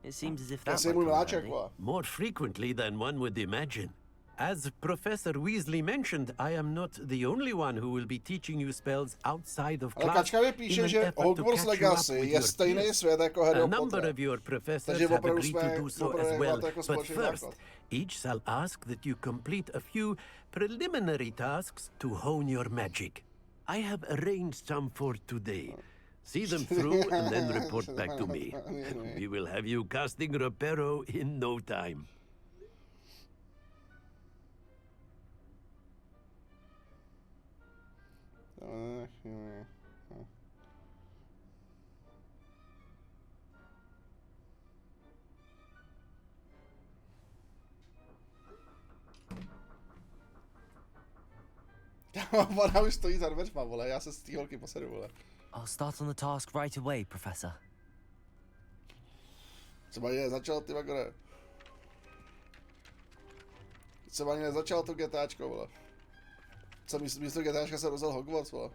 It seems as if that might come handy. More frequently than one would imagine. As Professor Weasley mentioned, I am not the only one who will be teaching you spells outside of class. Kačka mi píše, že Hogwarts Legacy je stejný svět jako Harryho Potter. A number of your professors have agreed to do so as well. But first, each shall ask that you complete a few preliminary tasks to hone your magic. I have arranged some for today. See them through and then report back to me. We will have you casting Reparo in no time. Ona už stojí za dveřma, vole, já se z té holky posedu, vole. I'll start on the task right away, Professor. Třeba je začal, ty magore. Třeba ani nezačal to GTAčko, vole. Co místo GTAčka se rozjel Hogwarts, vole.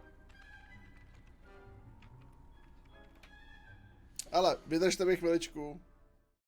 Ale vydržte mi chviličku.